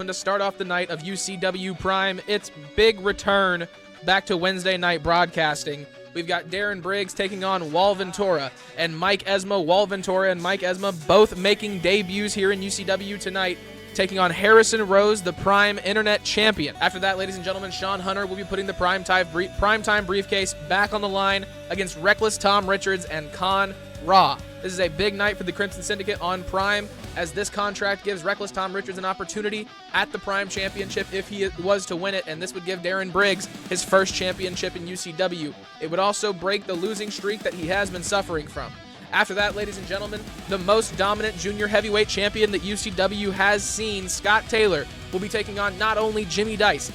to start off the night of UCW Prime. It's big return back to Wednesday night broadcasting. We've got Darren Briggs taking on Wwe Vintora and Mike Esma. Wwe Vintora and Mike Esma both making debuts here in UCW tonight, taking on Harrison Rose, the Prime Internet Champion. After that, ladies and gentlemen, Shawn Hunter will be putting the primetime briefcase back on the line against Wreckless Tom Richards and Con Ra. This is a big night for the Crimson Syndicate on Prime, as this contract gives Wreckless Tom Richards an opportunity at the Prime Championship if he was to win it, and this would give Darren Briggs his first championship in UCW. It would also break the losing streak that he has been suffering from. After that, ladies and gentlemen, the most dominant junior heavyweight champion that UCW has seen, Scott Taylor, will be taking on not only Jimmy Dice,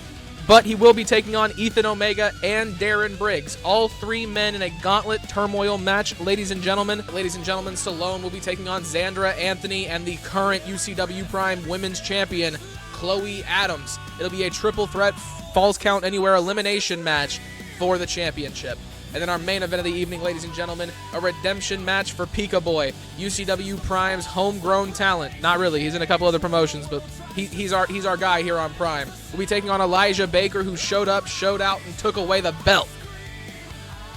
but he will be taking on Ethan Omega and Darren Briggs. All three men in a gauntlet turmoil match, ladies and gentlemen. Ladies and gentlemen, Sloane will be taking on Xandra Anthony and the current UCW Prime Women's Champion, Chloe Adams. It'll be a triple threat Falls Count Anywhere elimination match for the championship. And then our main event of the evening, ladies and gentlemen, a redemption match for PIKABOY, UCW Prime's homegrown talent. Not really, he's in a couple other promotions, but he's our guy here on Prime. We'll be taking on Elijah Baker, who showed up, showed out, and took away the belt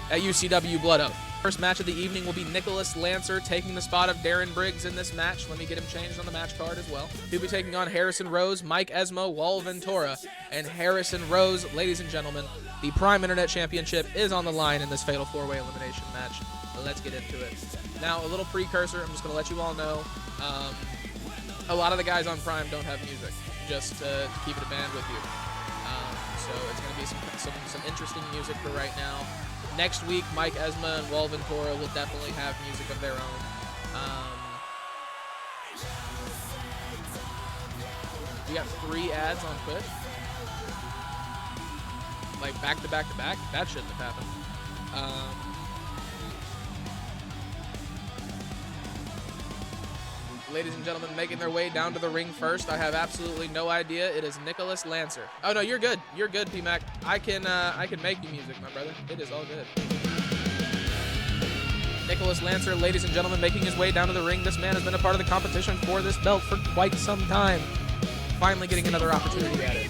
at UCW Blood Oath. First match of the evening will be Nicholas Lancer taking the spot of Darren Briggs in this match. Let me get him changed on the match card as well. He'll be taking on Harrison Rose, Mike Esma, Wwe Vintora, and Harrison Rose. Ladies and gentlemen, the Prime Internet Championship is on the line in this Fatal 4-Way elimination match. Let's get into it. Now, a little precursor. I'm just going to let you all know. A lot of the guys on Prime don't have music, just to keep it a band with you. So it's going to be some interesting music for right now. Next week, Mike Esma and Wwe Vintora will definitely have music of their own. We got 3 ads on Twitch. Like back to back to back. That shouldn't have happened. Ladies and gentlemen, making their way down to the ring first. I have absolutely no idea. It is Nicholas Lancer. Oh no, you're good. You're good, P-Mac. I can make you music, my brother. It is all good. Nicholas Lancer, ladies and gentlemen, making his way down to the ring. This man has been a part of the competition for this belt for quite some time. Finally getting another opportunity at it.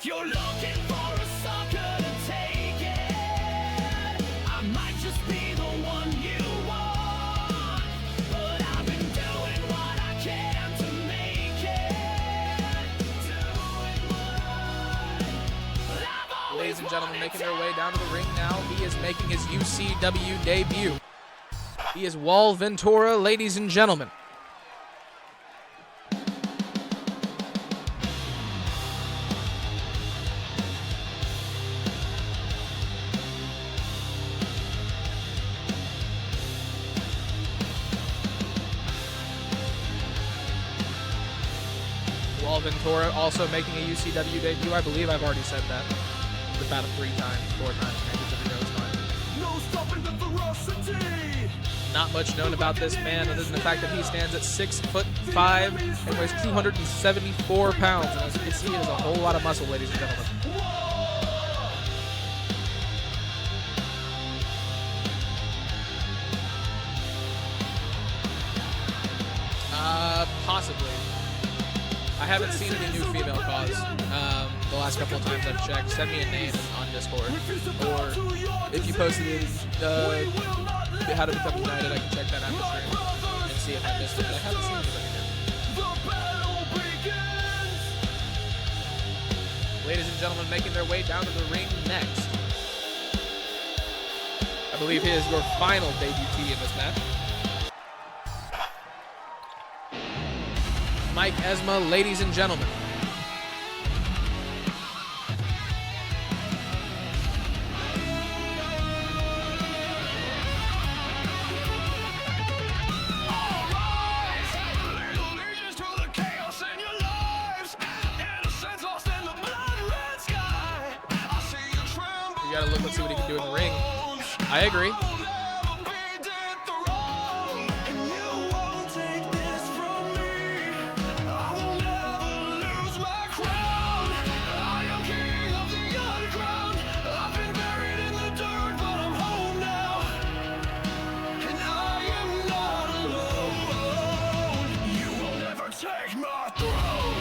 You're looking for a sucker to take it. I might just be the one you want, but I've been doing what I can to make it. Ladies and gentlemen, making their way down to the ring now. He is making his UCW debut. He is Wwe Vintora, ladies and gentlemen. Wwe Vintora also making a UCW debut. I believe I've already said that about 4 times, maybe no stopping the ferocity. Not much known about this man other than the fact that he stands at 6'5" and weighs 274 pounds. And as you can see, he has a whole lot of muscle, ladies and gentlemen. Possibly. I haven't seen any new female cause the last couple of times I've checked. Send me a name on Discord. Or if you posted how to become united, I can check that after stream and see if I missed it. But I haven't seen anybody new. Ladies and gentlemen, making their way down to the ring next. I believe he is your final debutee in this match. Mike Esma, ladies and gentlemen. You gotta look and see what he can do in the ring. I agree. take my throne.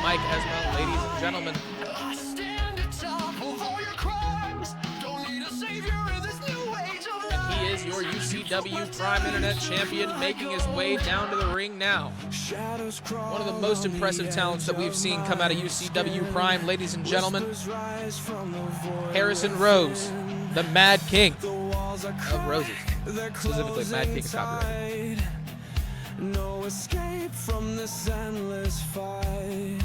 Mike Esma, ladies and gentlemen. I stand atop of all your crimes. Don't need a savior in this new age of life. He is your UCW Prime Internet Champion, making his way down to the ring now. One of the most impressive talents that we've seen come out of UCW Prime, ladies and gentlemen. Harrison Rose, the Mad King of Roses. Specifically, Mad King is copyrighted. No escape from this endless fight.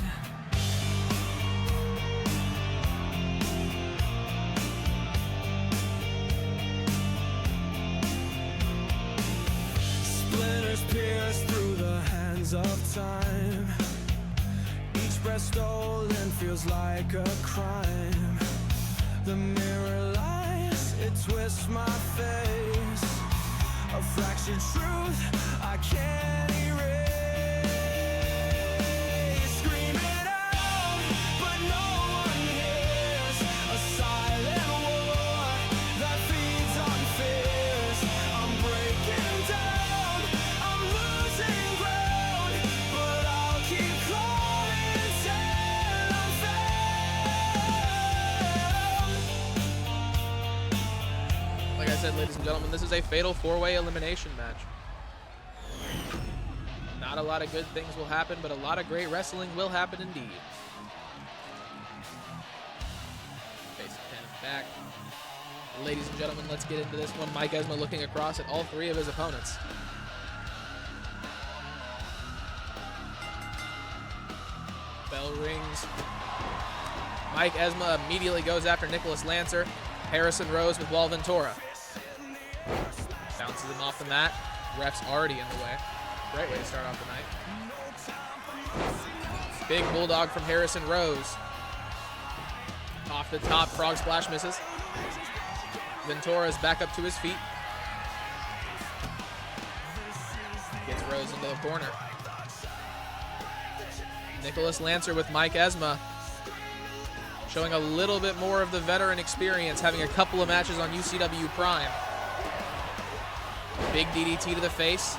Splinters pierce through the hands of time. Each breath stolen feels like a crime. The mirror lies, it twists my face. A fractured truth I can't erase. Scream it out, but no one hears. A silent war that feeds on fears. I'm breaking down, I'm losing ground, but I'll keep climbing till I'm found. Like I said, ladies and gentlemen, this is a fatal four-way elimination match. Not a lot of good things will happen, but a lot of great wrestling will happen indeed. Face pin back. Ladies and gentlemen, let's get into this one. Mike Esma looking across at all three of his opponents. Bell rings. Mike Esma immediately goes after Nicholas Lancer. Harrison Rose with Wwe Ventura. Bounces him off the mat. Ref's already in the way. Great way to start off the night. Big bulldog from Harrison Rose. Off the top, frog splash misses. Ventura's back up to his feet. Gets Rose into the corner. Nicholas Lancer with Mike Esma. Showing a little bit more of the veteran experience, having a couple of matches on UCW Prime. Big DDT to the face.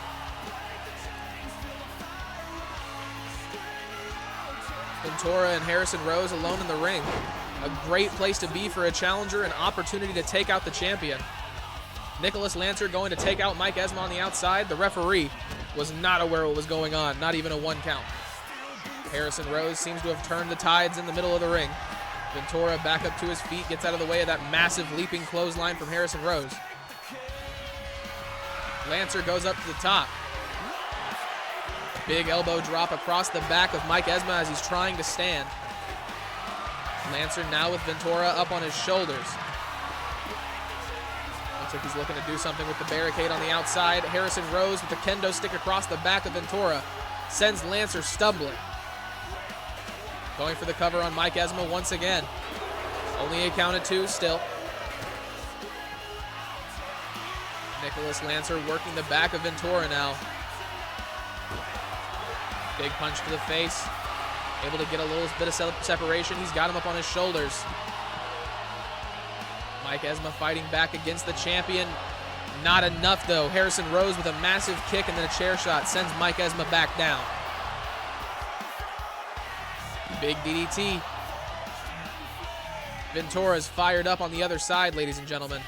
Vintora and Harrison Rose alone in the ring. A great place to be for a challenger, an opportunity to take out the champion. Nicholas Lancer going to take out Mike Esma on the outside. The referee was not aware what was going on, not even a 1 count. Harrison Rose seems to have turned the tides in the middle of the ring. Vintora back up to his feet, gets out of the way of that massive leaping clothesline from Harrison Rose. Lancer goes up to the top. Big elbow drop across the back of Mike Esma as he's trying to stand. Lancer now with Vintora up on his shoulders. Looks like he's looking to do something with the barricade on the outside. Harrison Rose with the kendo stick across the back of Vintora. Sends Lancer stumbling. Going for the cover on Mike Esma once again. Only a count of 2 still. Nicholas Lancer working the back of Vintora now. Big punch to the face. Able to get a little bit of separation. He's got him up on his shoulders. Mike Esma fighting back against the champion. Not enough though. Harrison Rose with a massive kick and then a chair shot sends Mike Esma back down. Big DDT. Ventura's fired up on the other side, ladies and gentlemen.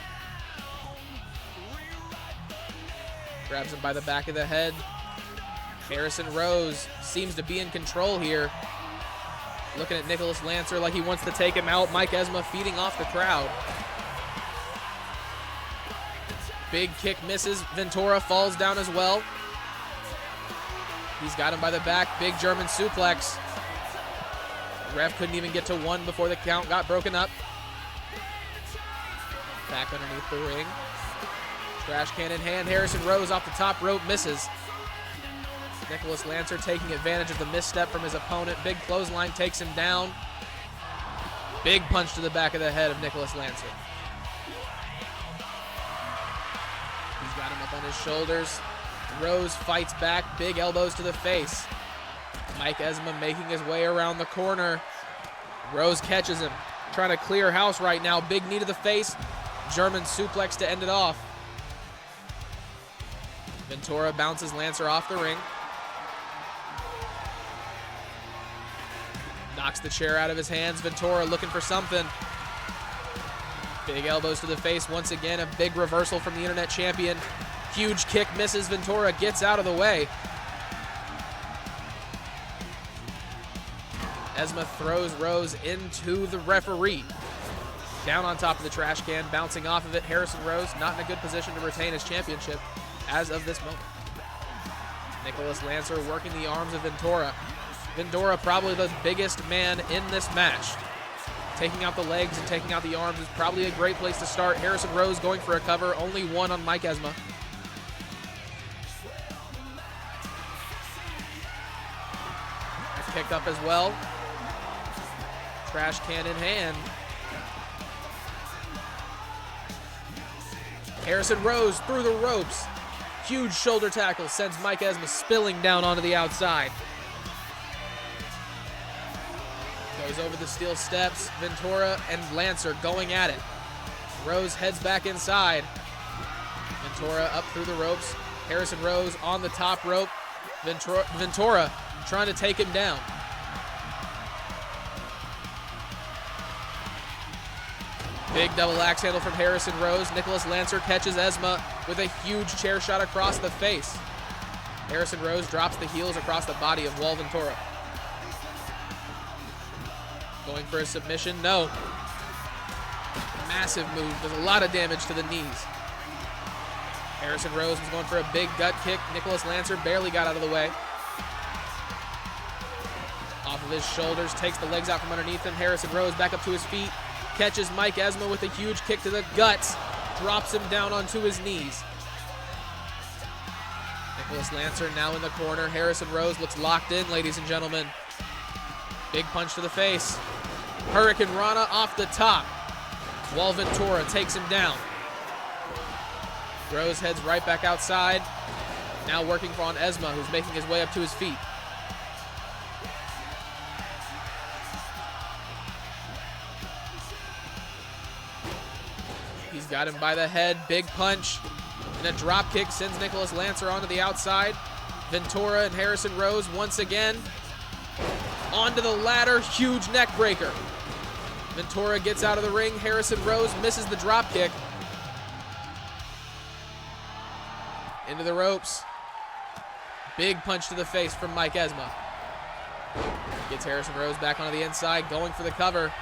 Grabs him by the back of the head. Harrison Rose seems to be in control here. Looking at Nicholas Lancer like he wants to take him out. Mike Esma feeding off the crowd. Big kick misses. Vintora falls down as well. He's got him by the back. Big German suplex. Ref couldn't even get to 1 before the count got broken up. Back underneath the ring. Trash can in hand. Harrison Rose off the top rope misses. Nicholas Lancer taking advantage of the misstep from his opponent. Big clothesline takes him down. Big punch to the back of the head of Nicholas Lancer. He's got him up on his shoulders. Rose fights back. Big elbows to the face. Mike Esma making his way around the corner. Rose catches him. Trying to clear house right now. Big knee to the face. German suplex to end it off. Vintora bounces Lancer off the ring. Knocks the chair out of his hands. Vintora looking for something. Big elbows to the face once again. A big reversal from the internet champion. Huge kick misses. Vintora gets out of the way. Esma throws Rose into the referee. Down on top of the trash can, bouncing off of it. Harrison Rose not in a good position to retain his championship as of this moment. Nicholas Lancer working the arms of Vintora. Vintora probably the biggest man in this match. Taking out the legs and taking out the arms is probably a great place to start. Harrison Rose going for a cover, only one on Mike Esma. Picked up as well. Trash can in hand. Harrison Rose through the ropes. Huge shoulder tackle sends Mike Esma spilling down onto the outside. Goes over the steel steps. Vintora and Lancer going at it. Rose heads back inside. Vintora up through the ropes. Harrison Rose on the top rope. Vintora trying to take him down. Big double axe handle from Harrison Rose. Nicholas Lancer catches Esma with a huge chair shot across the face. Harrison Rose drops the heels across the body of Wwe Vintora. Going for a submission, no. Massive move, does a lot of damage to the knees. Harrison Rose was going for a big gut kick. Nicholas Lancer barely got out of the way. Off of his shoulders, takes the legs out from underneath him. Harrison Rose back up to his feet. Catches Mike Esma with a huge kick to the guts. Drops him down onto his knees. Nicholas Lancer now in the corner. Harrison Rose looks locked in, ladies and gentlemen. Big punch to the face. Hurricane Rana off the top. Wwe Vintora takes him down. Rose heads right back outside. Now working on Esma, who's making his way up to his feet. He's got him by the head. Big punch. And a drop kick sends Nicholas Lancer onto the outside. Vintora and Harrison Rose once again. Onto the ladder. Huge neck breaker. Vintora gets out of the ring. Harrison Rose misses the drop kick. Into the ropes. Big punch to the face from Mike Esma. Gets Harrison Rose back onto the inside. Going for the cover.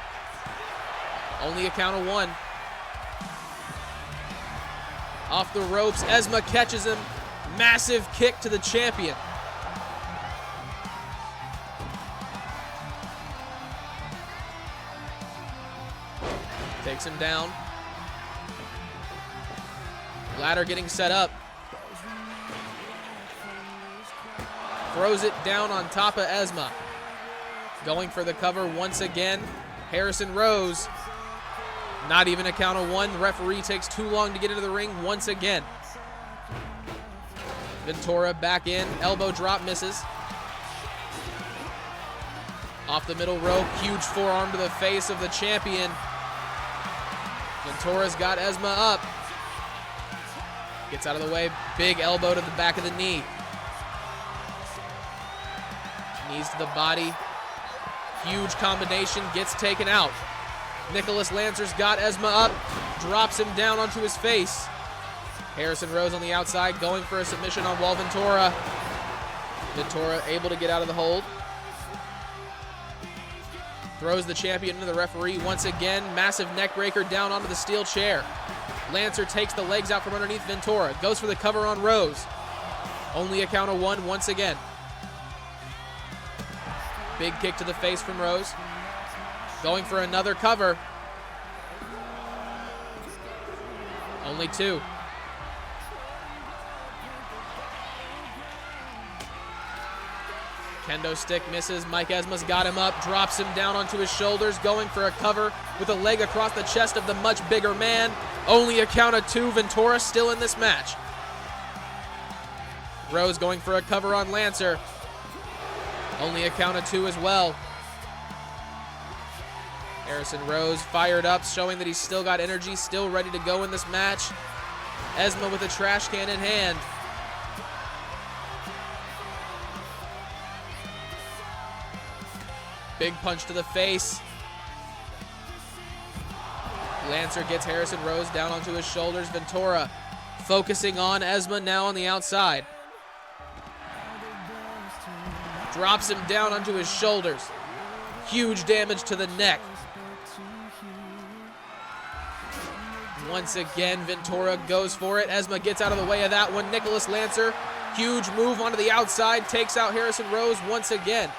Only a count of one. Off the ropes, Esma catches him. Massive kick to the champion. Takes him down. Ladder getting set up. Throws it down on top of Esma. Going for the cover once again. Harrison Rose. Not even a count of one. The referee takes too long to get into the ring once again. Vintora back in. Elbow drop misses. Off the middle rope. Huge forearm to the face of the champion. Vintora's got Esma up. Gets out of the way. Big elbow to the back of the knee. Knees to the body. Huge combination. Gets taken out. Nicholas Lancer's got Esma up, drops him down onto his face. Harrison Rose on the outside, going for a submission on Wwe Vintora. Vintora able to get out of the hold. Throws the champion into the referee once again. Massive neck breaker down onto the steel chair. Lancer takes the legs out from underneath Vintora. Goes for the cover on Rose. Only a count of one once again. Big kick to the face from Rose. Going for another cover. Only two. Kendo stick misses. Mike Esma's got him up, drops him down onto his shoulders, going for a cover with a leg across the chest of the much bigger man. Only a count of two. Vintora still in this match. Rose going for a cover on Lancer. Only a count of two as well. Harrison Rose fired up, showing that he's still got energy, still ready to go in this match. Esma with a trash can in hand. Big punch to the face. Lancer gets Harrison Rose down onto his shoulders. Vintora focusing on Esma now on the outside. Drops him down onto his shoulders. Huge damage to the neck. Once again, Vintora goes for it. Esma gets out of the way of that one. Nicholas Lancer, huge move onto the outside, takes out Harrison Rose once again.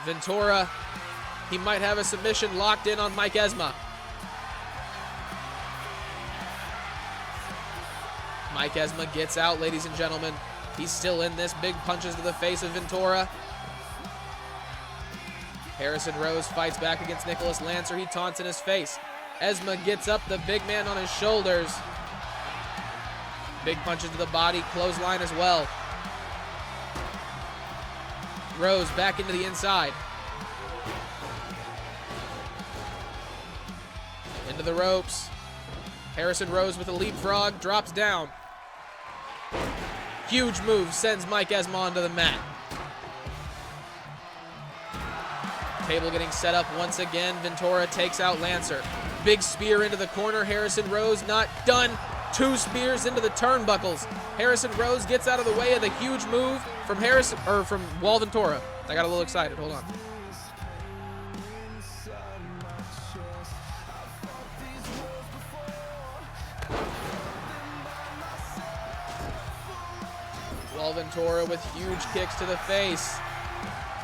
Vintora, he might have a submission locked in on Mike Esma. Mike Esma gets out, ladies and gentlemen. He's still in this. Big punches to the face of Vintora. Harrison Rose fights back against Nicholas Lancer. He taunts in his face. Esma gets up, the big man on his shoulders. Big punches to the body, clothesline as well. Rose back into the inside. Into the ropes. Harrison Rose with a leapfrog, drops down. Huge move, sends Mike Esma onto the mat. Table getting set up once again. Vintora takes out Lancer. Big spear into the corner. Harrison Rose not done. 2 spears into the turnbuckles. Harrison Rose gets out of the way of the huge move from Wwe Vintora. I got a little excited. Hold on. Wwe Vintora with huge kicks to the face.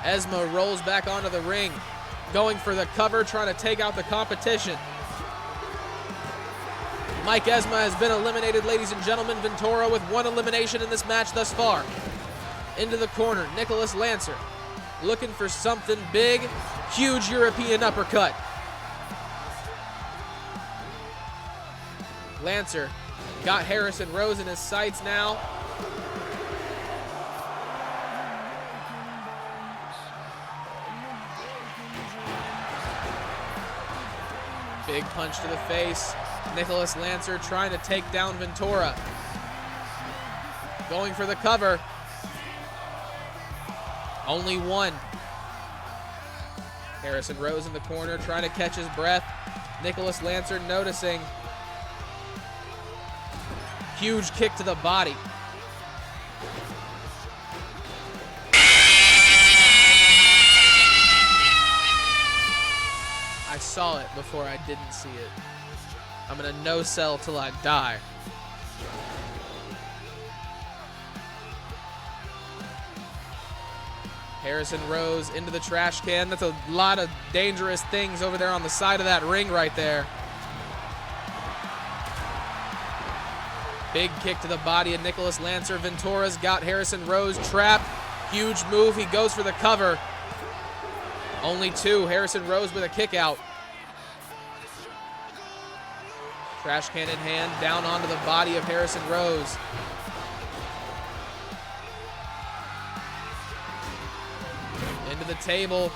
Esma rolls back onto the ring, going for the cover, trying to take out the competition. Mike Esma has been eliminated, ladies and gentlemen. Vintora with 1 elimination in this match thus far. Into the corner, Nicholas Lancer looking for something big. Huge European uppercut. Lancer got Harrison Rose in his sights now. Big punch to the face. Nicholas Lancer trying to take down Vintora. Going for the cover. Only 1. Harrison Rose in the corner trying to catch his breath. Nicholas Lancer noticing. Huge kick to the body. I saw it before I didn't see it. I'm gonna no-sell till I die. Harrison Rose into the trash can. That's a lot of dangerous things over there on the side of that ring right there. Big kick to the body of Nicholas Lancer. Vintora's got Harrison Rose trapped. Huge move. He goes for the cover. Only 2. Harrison Rose with a kick out. Trash can in hand, down onto the body of Harrison Rose. Into the table.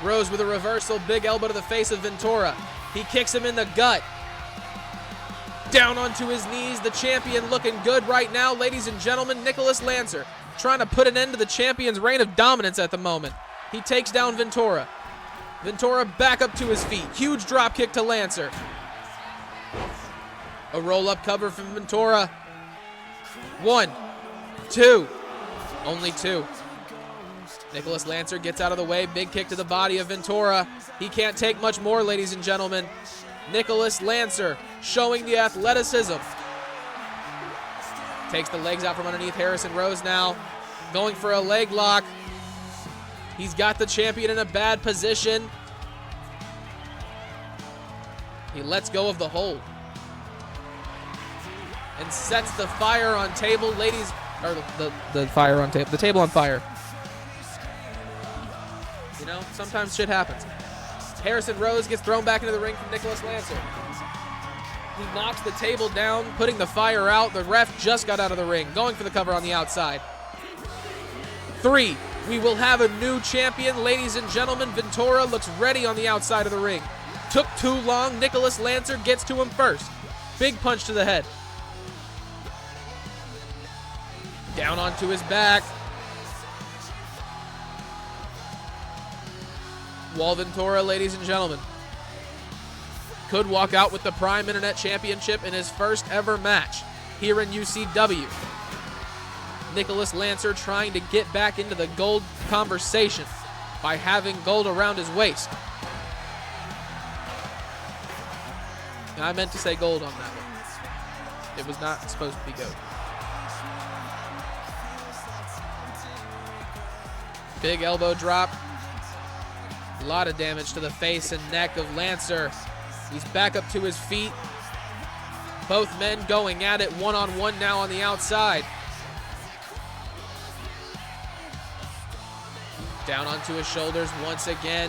Rose with a reversal, big elbow to the face of Vintora. He kicks him in the gut. Down onto his knees, the champion looking good right now, ladies and gentlemen. Nicholas Lancer trying to put an end to the champion's reign of dominance at the moment. He takes down Vintora. Vintora back up to his feet. Huge drop kick to Lancer. A roll-up cover from Vintora. 1, 2. Only 2. Nicholas Lancer gets out of the way. Big kick to the body of Vintora. He can't take much more, ladies and gentlemen. Nicholas Lancer showing the athleticism. Takes the legs out from underneath Harrison Rose now. Going for a leg lock. He's got the champion in a bad position. He lets go of the hold. And sets the fire on table, ladies, or the fire on table, the table on fire. You know, sometimes shit happens. Harrison Rose gets thrown back into the ring from Nicholas Lancer. He knocks the table down, putting the fire out. The ref just got out of the ring, going for the cover on the outside. 3. We will have a new champion, ladies and gentlemen. Vintora looks ready on the outside of the ring. Took too long. Nicholas Lancer gets to him first. Big punch to the head. Down onto his back. Ventura, ladies and gentlemen, could walk out with the Prime Internet Championship in his first ever match here in UCW. Nicholas Lancer trying to get back into the gold conversation by having gold around his waist. I meant to say gold on that one. It was not supposed to be gold. Big elbow drop. A lot of damage to the face and neck of Lancer. He's back up to his feet. Both men going at it one-on-one now on the outside. Down onto his shoulders once again.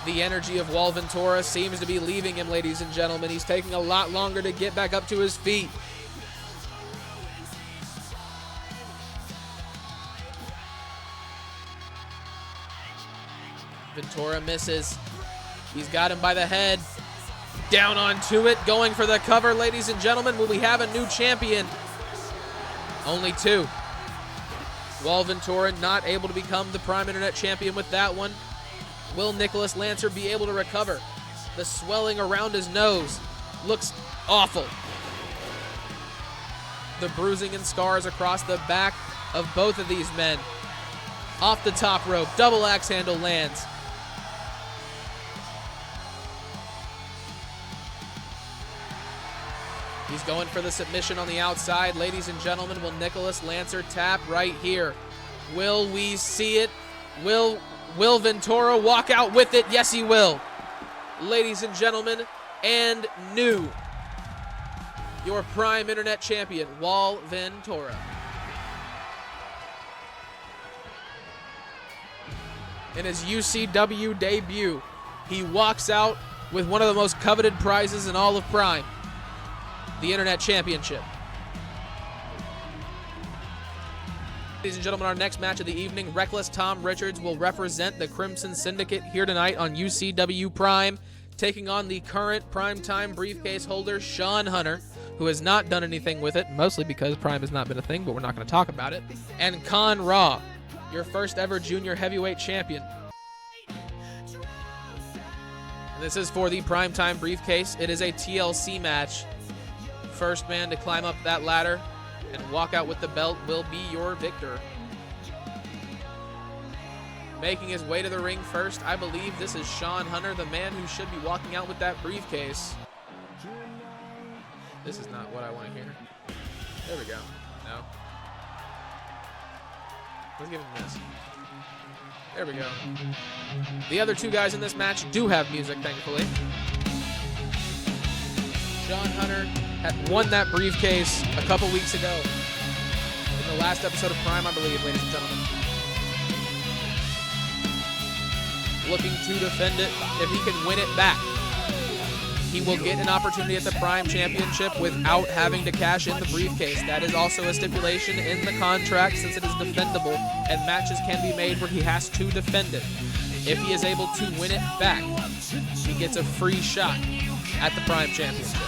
The energy of Wwe Ventura seems to be leaving him, ladies and gentlemen. He's taking a lot longer to get back up to his feet. Vintora misses. He's got him by the head. Down onto it, going for the cover, ladies and gentlemen. Will we have a new champion? Only two. Wwe Ventura not able to become the Prime Internet Champion with that one. Will Nicholas Lancer be able to recover? The swelling around his nose looks awful. The bruising and scars across the back of both of these men. Off the top rope, double axe handle lands. He's going for the submission on the outside. Ladies and gentlemen, will Nicholas Lancer tap right here? Will we see it? Will Vintora walk out with it? Yes, he will. Ladies and gentlemen, and new, your Prime Internet Champion, Wwe Ventura. In his UCW debut, he walks out with one of the most coveted prizes in all of Prime, the Internet Championship. Ladies and gentlemen, our next match of the evening, Wreckless Tom Richards will represent the Crimson Syndicate here tonight on UCW Prime, taking on the current primetime briefcase holder, Shawn Hunter, who has not done anything with it, mostly because Prime has not been a thing, but we're not going to talk about it, and Con Raw, your first ever junior heavyweight champion. And this is for the primetime briefcase. It is a TLC match. First man to climb up that ladder and walk out with the belt will be your victor. Making his way to the ring first, I believe this is Shawn Hunter, the man who should be walking out with that briefcase. This is not what I want to hear. There we go. No. Let's give him this. There we go. The other two guys in this match do have music, thankfully. Shawn Hunter had won that briefcase a couple weeks ago in the last episode of Prime, I believe, ladies and gentlemen. Looking to defend it. If he can win it back, he will get an opportunity at the Prime Championship without having to cash in the briefcase. That is also a stipulation in the contract, since it is defendable, and matches can be made where he has to defend it. If he is able to win it back, he gets a free shot at the Prime Championship.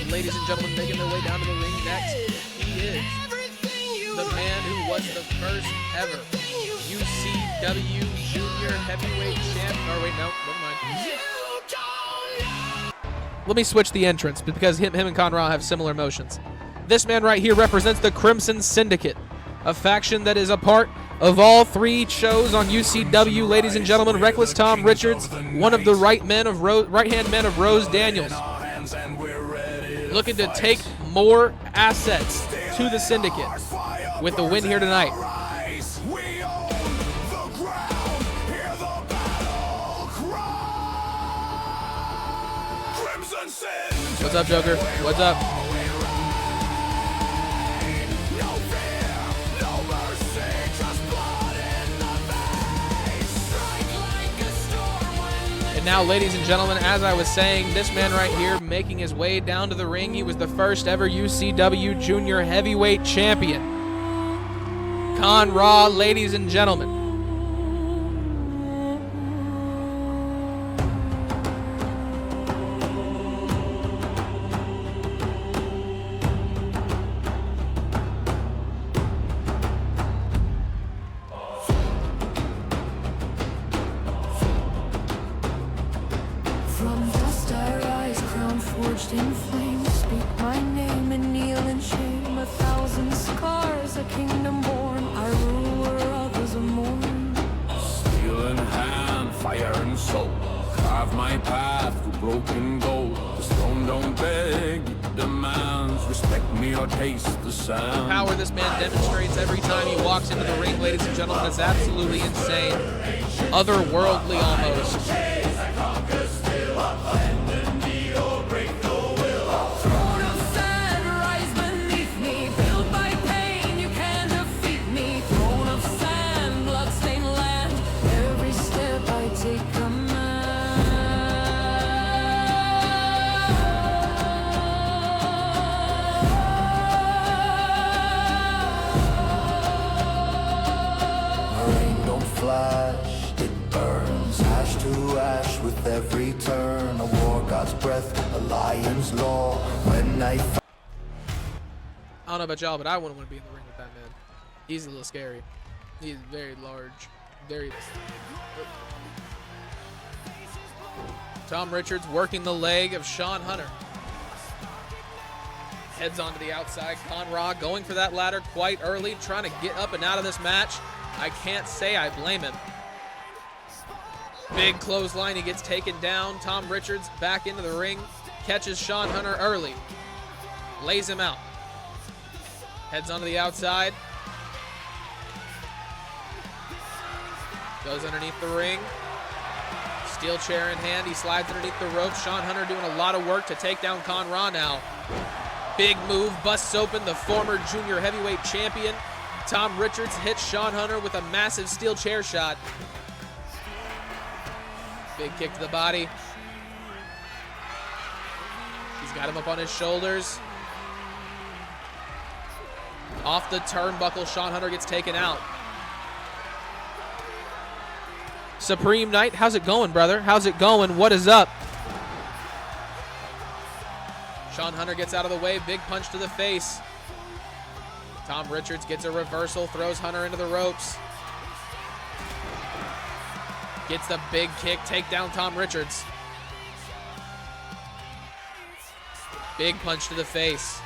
Ladies and gentlemen, making their way down to the ring next, he is the man who was the first ever UCW Junior Heavyweight Champ. Oh, wait, no, never mind. Let me switch the entrance because him and Conrad have similar motions. This man right here represents the Crimson Syndicate, a faction that is a part of all three shows on UCW. Ladies and gentlemen, Wreckless Tom Richards, one of the right-hand men of Rose Daniels, looking to take more assets to the Syndicate with the win here tonight. What's up, Joker? What's up? And now, ladies and gentlemen, as I was saying, this man right here making his way down to the ring. He was the first ever UCW Junior Heavyweight Champion. Con Ra, ladies and gentlemen. From dust I rise, crown forged in flame. Speak my name and kneel in shame. 1,000 scars, a kingdom born. I rule where others are mourn. Steel in hand, fire and soul. Carve my path through broken gold. The stone don't beg, it demands. Respect me or taste the sound. Power this man demonstrates every time he walks into the ring, ladies and gentlemen, is absolutely insane. Otherworldly almost. Throne of sand, rise beneath me. Built by pain, you can't defeat me. Throne of sand, bloodstained land. Every step I take Rain don't flash, it burns. Ash to ash with every turn. A war god's breath, a lion's law. When I I don't know about y'all, but I wouldn't want to be in the ring with that man. He's a little scary. He's very large. Very. Tom Richards working the leg of Shawn Hunter. Heads onto the outside. Con Ra going for that ladder quite early, trying to get up and out of this match. I can't say I blame him. Big clothesline, he gets taken down. Tom Richards back into the ring, catches Shawn Hunter early, lays him out. Heads onto the outside. Goes underneath the ring. Steel chair in hand, he slides underneath the rope. Shawn Hunter doing a lot of work to take down Con Ra now. Big move, busts open the former junior heavyweight champion. Tom Richards hits Shawn Hunter with a massive steel chair shot. Big kick to the body. He's got him up on his shoulders. Off the turnbuckle, Shawn Hunter gets taken out. Supreme Knight, how's it going, brother? How's it going? What is up? Shawn Hunter gets out of the way, big punch to the face. Tom Richards gets a reversal, throws Hunter into the ropes. Gets the big kick, take down Tom Richards. Big punch to the face.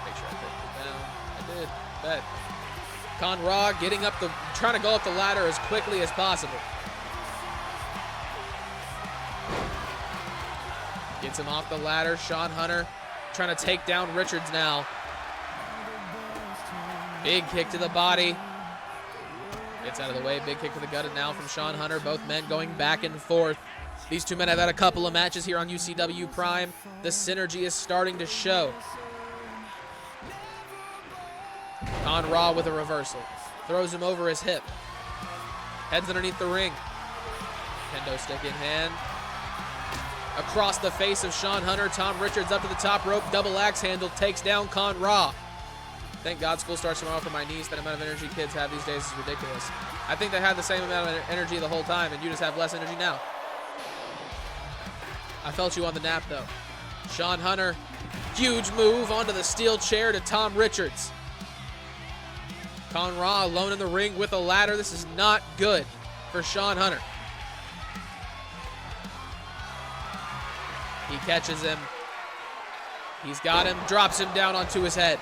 Make sure I put it down. I did, bet. Con Ra getting up trying to go up the ladder as quickly as possible. Gets him off the ladder. Shawn Hunter trying to take down Richards now. Big kick to the body. Gets out of the way. Big kick to the gut now from Shawn Hunter. Both men going back and forth. These two men have had a couple of matches here on UCW Prime. The synergy is starting to show. Con Ra with a reversal. Throws him over his hip. Heads underneath the ring. Kendo stick in hand. Across the face of Shawn Hunter. Tom Richards up to the top rope. Double axe handle. Takes down Con Ra. Thank God school starts tomorrow for my niece. That amount of energy kids have these days is ridiculous. I think they had the same amount of energy the whole time, and you just have less energy now. I felt you on the nap, though. Shawn Hunter, huge move onto the steel chair to Tom Richards. Con Ra alone in the ring with a ladder. This is not good for Shawn Hunter. He catches him. He's got him, drops him down onto his head.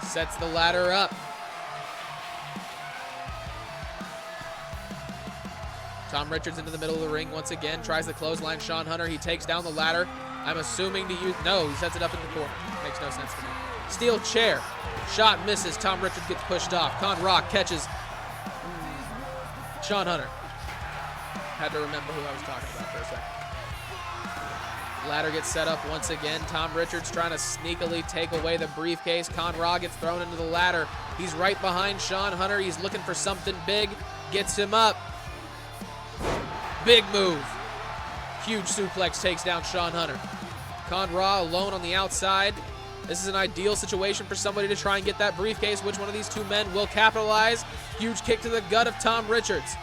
Sets the ladder up. Tom Richards into the middle of the ring once again. Tries to clothesline Shawn Hunter. He takes down the ladder. I'm assuming to use... No, he sets it up in the corner. Makes no sense to me. Steel chair. Shot misses. Tom Richards gets pushed off. Con Ra catches Shawn Hunter. Had to remember who I was talking about for a second. Ladder gets set up once again. Tom Richards trying to sneakily take away the briefcase. Conrad gets thrown into the ladder. He's right behind Shawn Hunter. He's looking for something big. Gets him up. Big move. Huge suplex takes down Shawn Hunter. Conrad alone on the outside. This is an ideal situation for somebody to try and get that briefcase. Which one of these two men will capitalize? Huge kick to the gut of Tom Richards.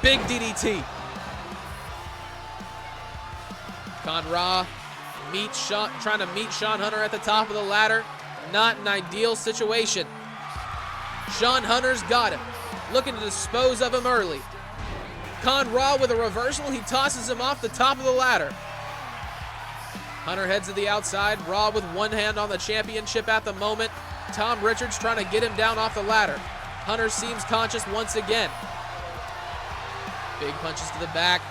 Big DDT. Conrad trying to meet Shawn Hunter at the top of the ladder. Not an ideal situation. Shawn Hunter's got him. Looking to dispose of him early. Conrad with a reversal. He tosses him off the top of the ladder. Hunter heads to the outside. Raw with one hand on the championship at the moment. Tom Richards trying to get him down off the ladder. Hunter seems conscious once again. Big punches to the back.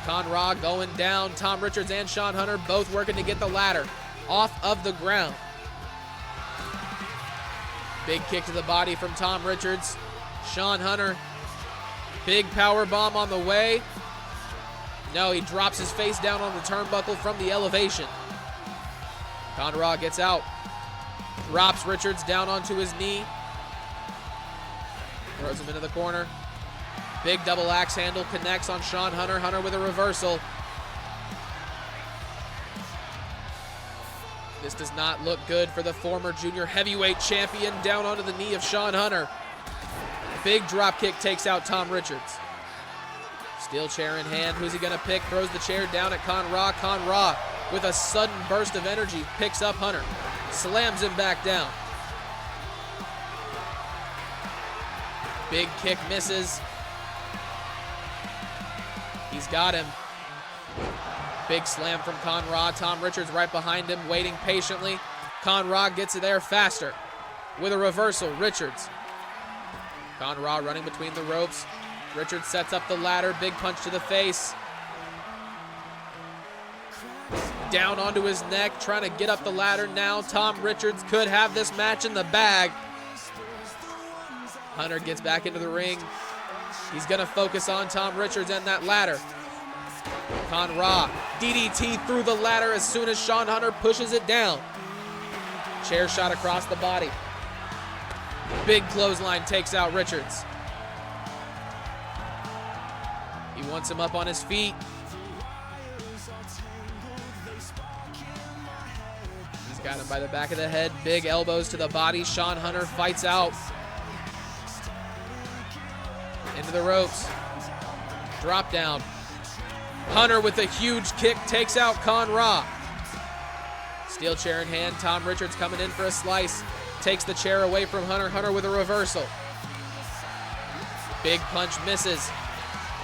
Conrad going down. Tom Richards and Shawn Hunter both working to get the ladder off of the ground. Big kick to the body from Tom Richards. Shawn Hunter, big power bomb on the way. No, he drops his face down on the turnbuckle from the elevation. Conrad gets out. Drops Richards down onto his knee. Throws him into the corner. Big double axe handle connects on Shawn Hunter. Hunter with a reversal. This does not look good for the former junior heavyweight champion. Down onto the knee of Shawn Hunter. Big drop kick takes out Tom Richards. Steel chair in hand. Who's he going to pick? Throws the chair down at Conrad. Conrad with a sudden burst of energy picks up Hunter. Slams him back down. Big kick misses. He's got him. Big slam from Conrad. Tom Richards right behind him, waiting patiently. Conrad gets there faster. With a reversal, Richards. Conrad running between the ropes. Richards sets up the ladder. Big punch to the face. Down onto his neck, trying to get up the ladder now. Tom Richards could have this match in the bag. Hunter gets back into the ring. He's going to focus on Tom Richards and that ladder. Conrad, DDT through the ladder as soon as Shawn Hunter pushes it down. Chair shot across the body. Big clothesline takes out Richards. He wants him up on his feet. He's got him by the back of the head. Big elbows to the body. Shawn Hunter fights out. Into the ropes. Drop down. Hunter with a huge kick takes out Conrad. Steel chair in hand. Tom Richards coming in for a slice. Takes the chair away from Hunter. Hunter with a reversal. Big punch misses.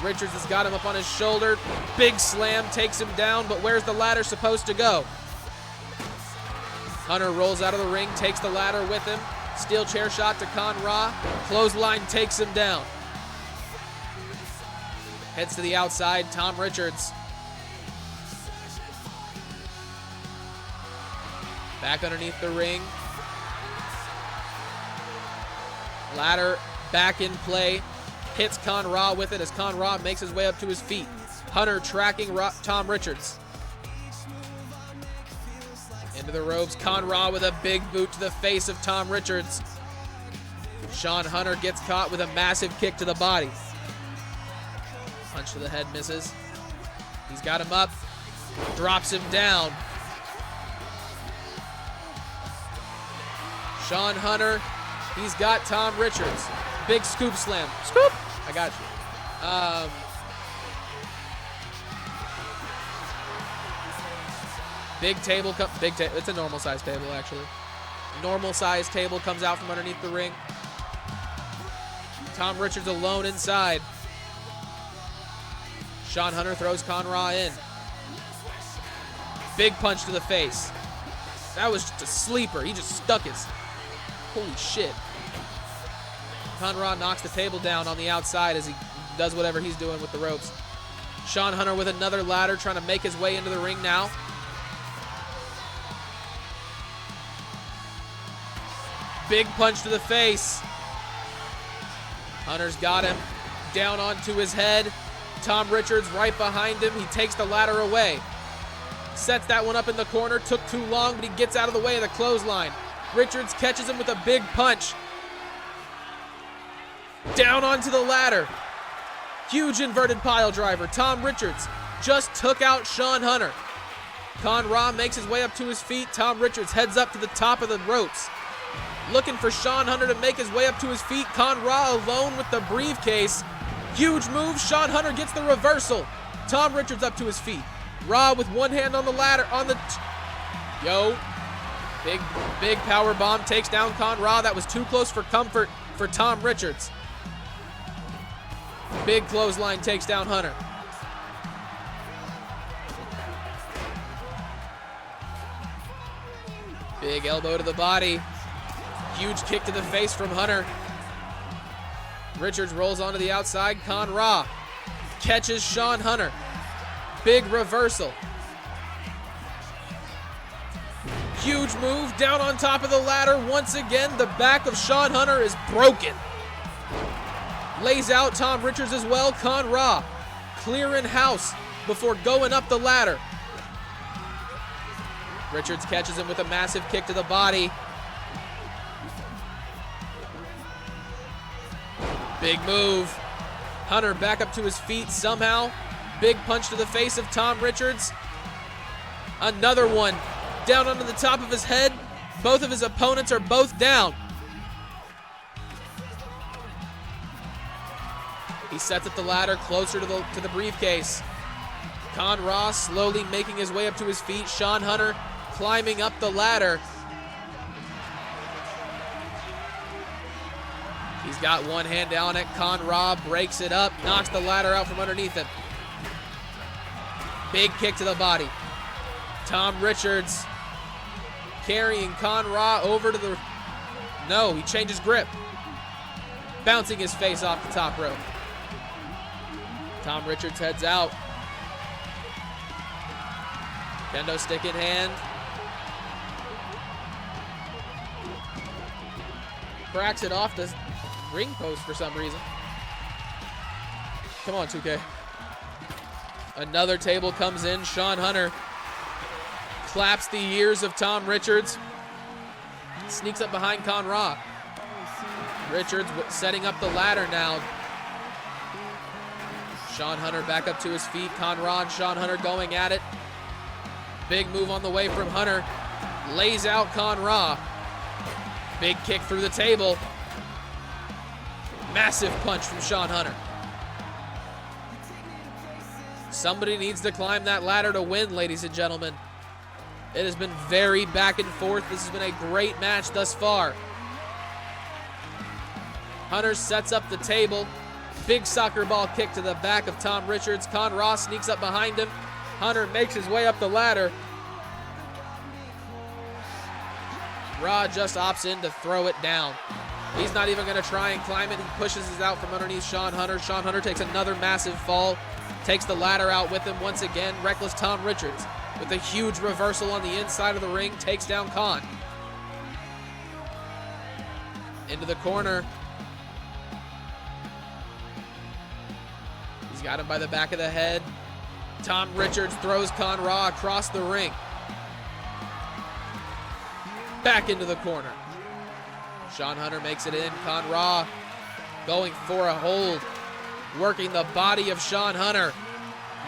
Richards has got him up on his shoulder. Big slam takes him down, but where's the ladder supposed to go? Hunter rolls out of the ring, takes the ladder with him. Steel chair shot to Conrad. Clothesline takes him down. Heads to the outside, Tom Richards. Back underneath the ring. Ladder back in play. Hits Conrad with it as Conrad makes his way up to his feet. Hunter tracking Tom Richards. Into the ropes. Conrad with a big boot to the face of Tom Richards. Shawn Hunter gets caught with a massive kick to the body. Punch to the head misses. He's got him up. Drops him down. Shawn Hunter. He's got Tom Richards. Big scoop slam. Scoop! I got you. Big table. It's a normal size table, actually. Normal size table comes out from underneath the ring. Tom Richards alone inside. Shawn Hunter throws Conrad in. Big punch to the face. That was just a sleeper. He just stuck his... Holy shit. Conrad knocks the table down on the outside as he does whatever he's doing with the ropes. Shawn Hunter with another ladder trying to make his way into the ring now. Big punch to the face. Hunter's got him. Down onto his head. Tom Richards right behind him. He takes the ladder away. Sets that one up in the corner. Took too long, but he gets out of the way of the clothesline. Richards catches him with a big punch. Down onto the ladder. Huge inverted pile driver. Tom Richards just took out Shawn Hunter. Con Ra makes his way up to his feet. Tom Richards heads up to the top of the ropes. Looking for Shawn Hunter to make his way up to his feet. Con Ra alone with the briefcase. Huge move. Shawn Hunter gets the reversal. Tom Richards up to his feet. Ra with one hand on the ladder. Big power bomb takes down Con Ra. That was too close for comfort for Tom Richards. Big clothesline takes down Hunter. Big elbow to the body. Huge kick to the face from Hunter. Richards rolls onto the outside. Con Ra catches Shawn Hunter. Big reversal. Huge move down on top of the ladder. Once again, the back of Shawn Hunter is broken. Lays out Tom Richards as well. Con Ra clearing house before going up the ladder. Richards catches him with a massive kick to the body. Big move. Hunter back up to his feet somehow. Big punch to the face of Tom Richards. Another one down onto the top of his head. Both of his opponents are both down. He sets up the ladder closer to the briefcase. Con Ra slowly making his way up to his feet. Shawn Hunter climbing up the ladder. He's got one hand down it. Con Ra breaks it up, knocks the ladder out from underneath him. Big kick to the body. Tom Richards carrying Con Ra over to the... No, he changes grip. Bouncing his face off the top rope. Tom Richards heads out. Kendo stick in hand. Cracks it off the ring post for some reason. Come on, 2K. Another table comes in. Shawn Hunter claps the ears of Tom Richards. Sneaks up behind Con Ra. Richards setting up the ladder now. Shawn Hunter back up to his feet. Con Ra and Shawn Hunter going at it. Big move on the way from Hunter. Lays out Con Ra. Big kick through the table. Massive punch from Shawn Hunter. Somebody needs to climb that ladder to win, ladies and gentlemen. It has been very back and forth. This has been a great match thus far. Hunter sets up the table. Big soccer ball kick to the back of Tom Richards. Con Ra sneaks up behind him. Hunter makes his way up the ladder. Ra just opts in to throw it down. He's not even going to try and climb it. He pushes it out from underneath Shawn Hunter. Shawn Hunter takes another massive fall. Takes the ladder out with him once again. Wreckless Tom Richards with a huge reversal on the inside of the ring. Takes down Con. Into the corner. He's got him by the back of the head. Tom Richards throws Con Ra across the ring. Back into the corner. Shawn Hunter makes it in. Con Ra going for a hold. Working the body of Shawn Hunter.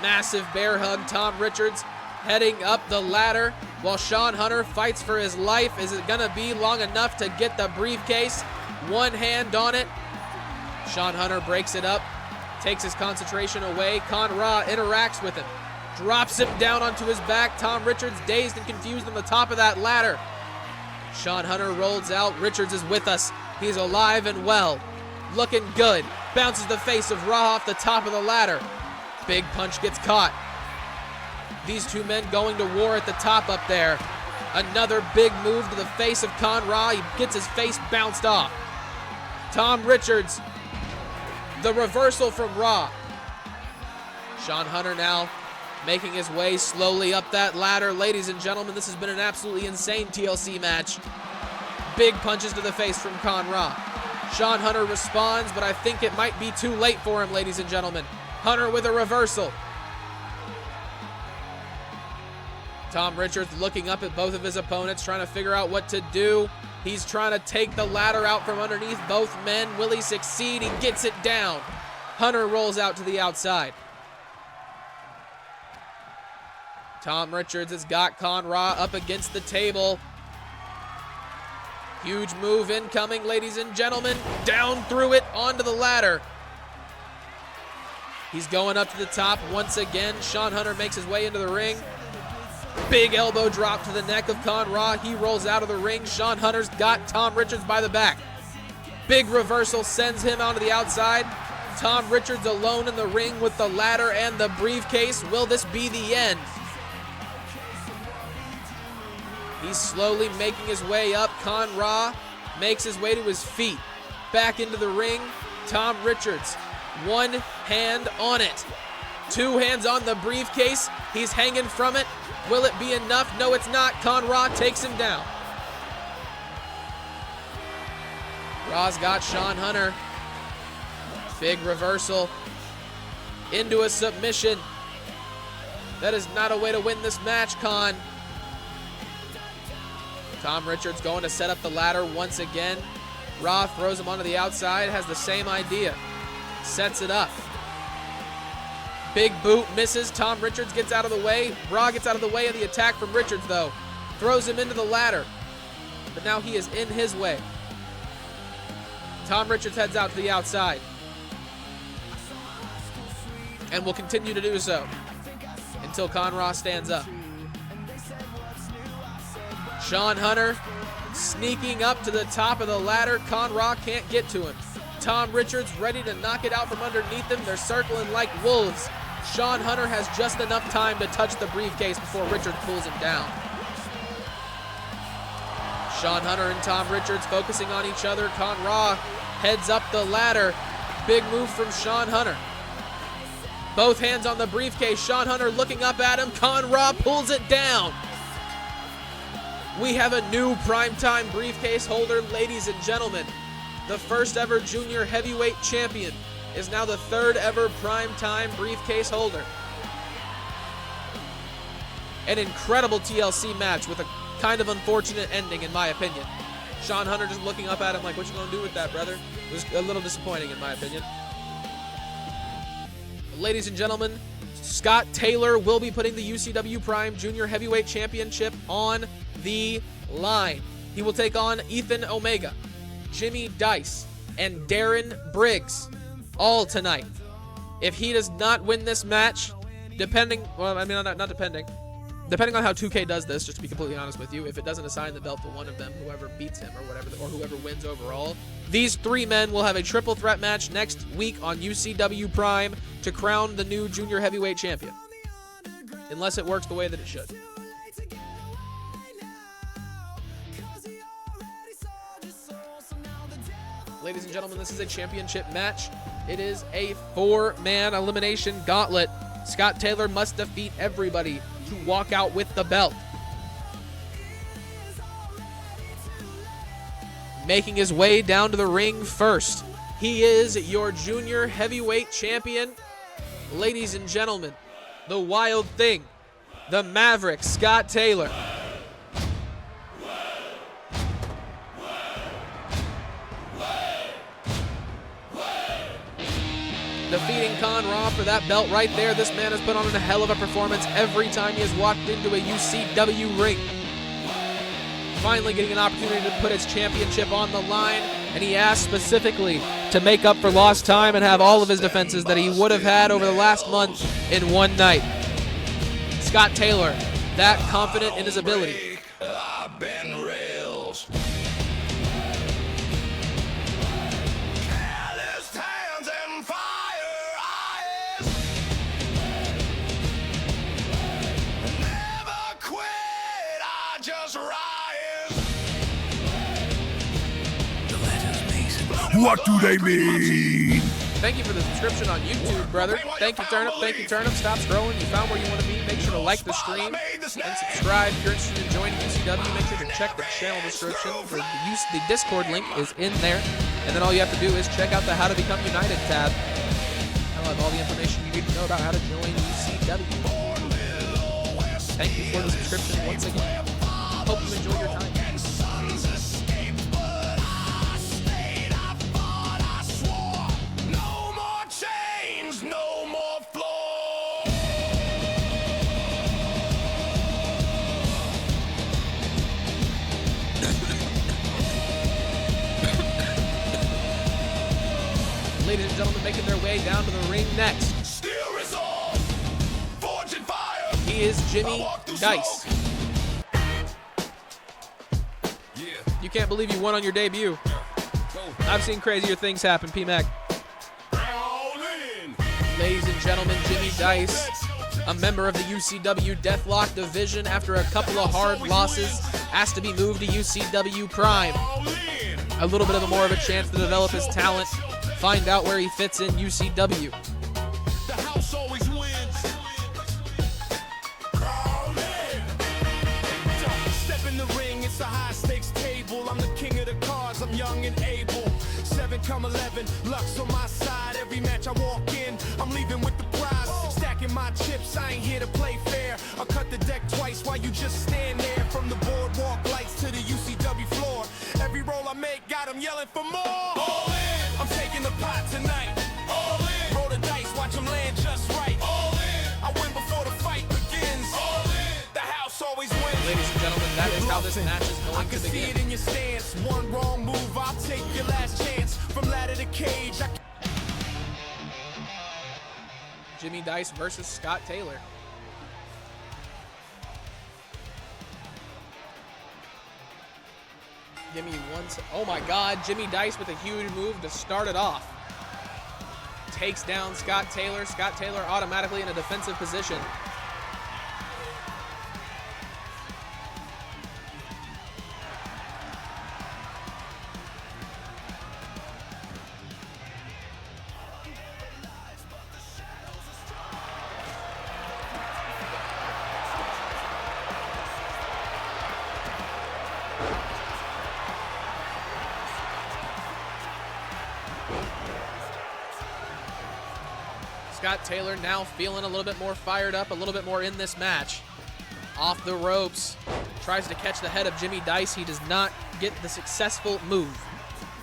Massive bear hug. Tom Richards heading up the ladder while Shawn Hunter fights for his life. Is it going to be long enough to get the briefcase? One hand on it. Shawn Hunter breaks it up. Takes his concentration away. Con Ra interacts with him. Drops him down onto his back. Tom Richards dazed and confused on the top of that ladder. Shawn Hunter rolls out. Richards is with us. He's alive and well. Looking good. Bounces the face of Ra off the top of the ladder. Big punch gets caught. These two men going to war at the top up there. Another big move to the face of Con Ra. He gets his face bounced off. Tom Richards. The reversal from Ra. Shawn Hunter now making his way slowly up that ladder. Ladies and gentlemen, this has been an absolutely insane TLC match. Big punches to the face from Con Ra. Shawn Hunter responds, but I think it might be too late for him, ladies and gentlemen. Hunter with a reversal. Tom Richards looking up at both of his opponents, trying to figure out what to do. He's trying to take the ladder out from underneath both men. Will he succeed? He gets it down. Hunter rolls out to the outside. Tom Richards has got Con-Ra up against the table. Huge move incoming, ladies and gentlemen. Down through it, onto the ladder. He's going up to the top once again. Shawn Hunter makes his way into the ring. Big elbow drop to the neck of Con-Ra. He rolls out of the ring. Shawn Hunter's got Tom Richards by the back. Big reversal sends him onto the outside. Tom Richards alone in the ring with the ladder and the briefcase. Will this be the end? He's slowly making his way up. Con-Ra makes his way to his feet. Back into the ring. Tom Richards, one hand on it. Two hands on the briefcase. He's hanging from it. Will it be enough? No, it's not. Con-Ra takes him down. Ra's got Shawn Hunter. Big reversal into a submission. That is not a way to win this match, Con. Tom Richards going to set up the ladder once again. Ra throws him onto the outside, has the same idea. Sets it up. Big boot misses. Tom Richards gets out of the way. Ra gets out of the way of the attack from Richards, though. Throws him into the ladder. But now he is in his way. Tom Richards heads out to the outside. And will continue to do so until Con-Ra stands up. Shawn Hunter sneaking up to the top of the ladder. Con-Ra can't get to him. Tom Richards ready to knock it out from underneath him. They're circling like wolves. Shawn Hunter has just enough time to touch the briefcase before Richards pulls him down. Shawn Hunter and Tom Richards focusing on each other. Con-Ra heads up the ladder. Big move from Shawn Hunter. Both hands on the briefcase. Shawn Hunter looking up at him. Con-Ra pulls it down. We have a new primetime briefcase holder, ladies and gentlemen. The first ever junior heavyweight champion is now the third ever primetime briefcase holder. An incredible TLC match with a kind of unfortunate ending, in my opinion. Shawn Hunter just looking up at him like, what you gonna do with that, brother? It was a little disappointing, in my opinion. Ladies and gentlemen, Scott Taylor will be putting the UCW Prime Junior Heavyweight Championship on the line. He will take on Ethan Omega, Jimmy Dice, and Darren Briggs all tonight. If he does not win this match, depending on how 2K does this, just to be completely honest with you, if it doesn't assign the belt to one of them, whoever beats him or whatever, or whoever wins overall, these three men will have a triple threat match next week on UCW Prime to crown the new junior heavyweight champion. Unless it works the way that it should. Ladies and gentlemen, this is a championship match. It is a 4-man elimination gauntlet. Scott Taylor must defeat everybody to walk out with the belt. Making his way down to the ring first, he is your junior heavyweight champion. Ladies and gentlemen, the Wild Thing, the Maverick, Scott Taylor. Defeating Con-Ra for that belt right there. This man has put on a hell of a performance every time he has walked into a UCW ring. Finally getting an opportunity to put his championship on the line, and he asked specifically to make up for lost time and have all of his defenses that he would have had over the last month in one night. Scott Taylor, that confident in his ability. I've been rails. Calloused hands and fire eyes. Never quit, I just rise. What do they mean? Thank you for the subscription on YouTube, brother. Thank you, Turnip. Thank you, Turnip. Stop scrolling. You found where you want to be. Make sure to like the stream and subscribe. If you're interested in joining UCW, make sure to check the channel description. The Discord link is in there. And then all you have to do is check out the How to Become United tab. I'll have all the information you need to know about how to join UCW. Thank you for the subscription once again. Hope you enjoy your time. No more chains, no more floor. Ladies and gentlemen, making their way down to the ring next. Steel resolve, forge and fire. He is Jimmy Dice. Yeah, You can't believe you won on your debut. go I've seen crazier things happen, P-Mac. all in. Ladies and gentlemen, Jimmy Dice, a member of the UCW Deathlock division, after a couple of hard losses, asked to be moved to UCW Prime. All in. A little bit of more of a chance to develop his talent, find out where he fits in UCW. The house always wins. All in. Step in the ring, it's a high stakes table. I'm the king of the cards, I'm young and able. 7 come 11, luck's on my side. Every match I walk in, I'm leaving with the prize. Stacking my chips, I ain't here to play fair. I'll cut the deck twice while you just stand there. From the boardwalk lights to the UCW floor. Every roll I make got 'em yelling for more. All in. I'm taking the pot tonight. All in. Roll the dice, watch 'em land just right. All in. I win before the fight begins. All in. The house always wins. Ladies and gentlemen, that is how this match is I going can to see it begin. in your stance. One wrong move, I'll take your last chance. From ladder to cage, Jimmy Dice versus Scott Taylor. Give me one. Oh my God, Jimmy Dice with a huge move to start it off. Takes down Scott Taylor. Scott Taylor automatically in a defensive position. Scott Taylor now feeling a little bit more fired up, a little bit more in this match. Off the ropes, tries to catch the head of Jimmy Dice. He does not get the successful move.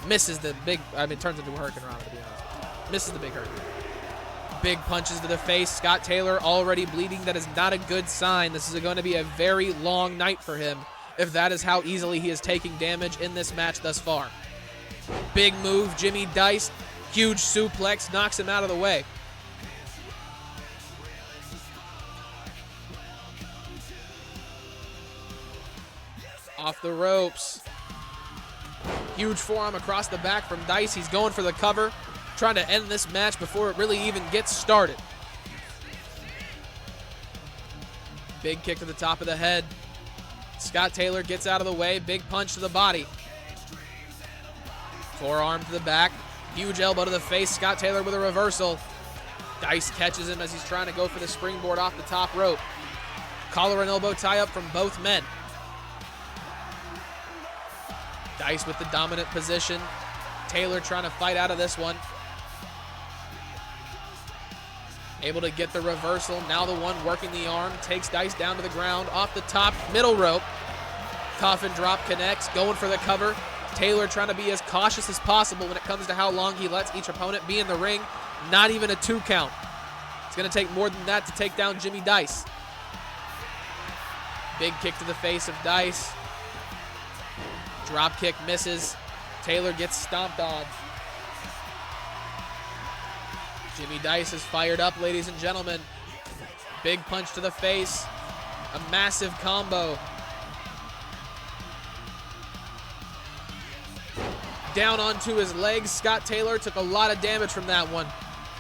Misses the big, turns into a hurricane rana, to be honest. Misses the big hurricane. Big punches to the face. Scott Taylor already bleeding. That is not a good sign. This is going to be a very long night for him if that is how easily he is taking damage in this match thus far. Big move, Jimmy Dice. Huge suplex, knocks him out of the way. Off the ropes. Huge forearm across the back from Dice. He's going for the cover, trying to end this match before it really even gets started. Big kick to the top of the head. Scott Taylor gets out of the way. Big punch to the body. Forearm to the back. Huge elbow to the face. Scott Taylor with a reversal. Dice catches him as he's trying to go for the springboard off the top rope. Collar and elbow tie up from both men. Dice with the dominant position. Taylor trying to fight out of this one. Able to get the reversal. Now the one working the arm. Takes Dice down to the ground. Off the top, middle rope. Coffin drop connects. Going for the cover. Taylor trying to be as cautious as possible when it comes to how long he lets each opponent be in the ring. Not even a 2 count. It's going to take more than that to take down Jimmy Dice. Big kick to the face of Dice. Drop kick misses. Taylor gets stomped on. Jimmy Dice is fired up, ladies and gentlemen. Big punch to the face. A massive combo. Down onto his legs. Scott Taylor took a lot of damage from that one.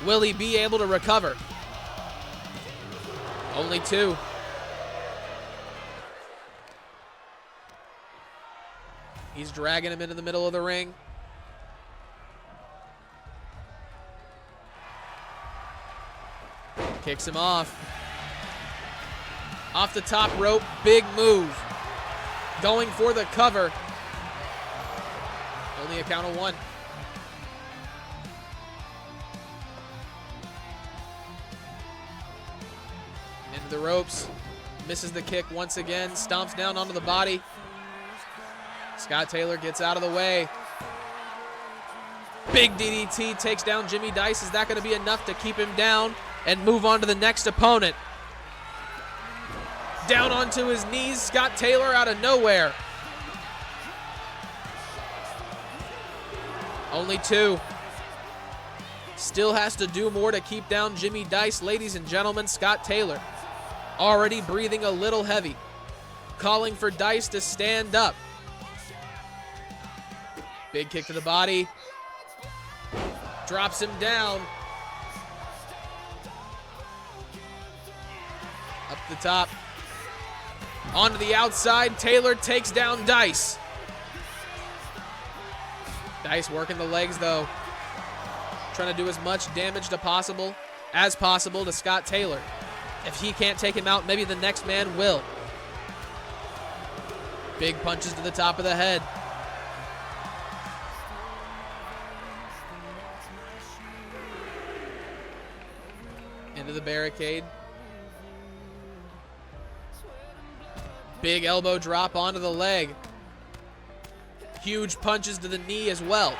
Will he be able to recover? Only 2. He's dragging him into the middle of the ring. Kicks him off. Off the top rope, big move. Going for the cover. Only a count of 1. Into the ropes. Misses the kick once again. Stomps down onto the body. Scott Taylor gets out of the way. Big DDT takes down Jimmy Dice. Is that going to be enough to keep him down and move on to the next opponent? Down onto his knees, Scott Taylor out of nowhere. Only 2. Still has to do more to keep down Jimmy Dice. Ladies and gentlemen, Scott Taylor already breathing a little heavy. Calling for Dice to stand up. Big kick to the body. Drops him down. Up the top. Onto the outside. Taylor takes down Dice. Dice working the legs though. Trying to do as much damage as possible to Scott Taylor. If he can't take him out, maybe the next man will. Big punches to the top of the head. Into the barricade. Big elbow drop onto the leg. Huge punches to the knee as well.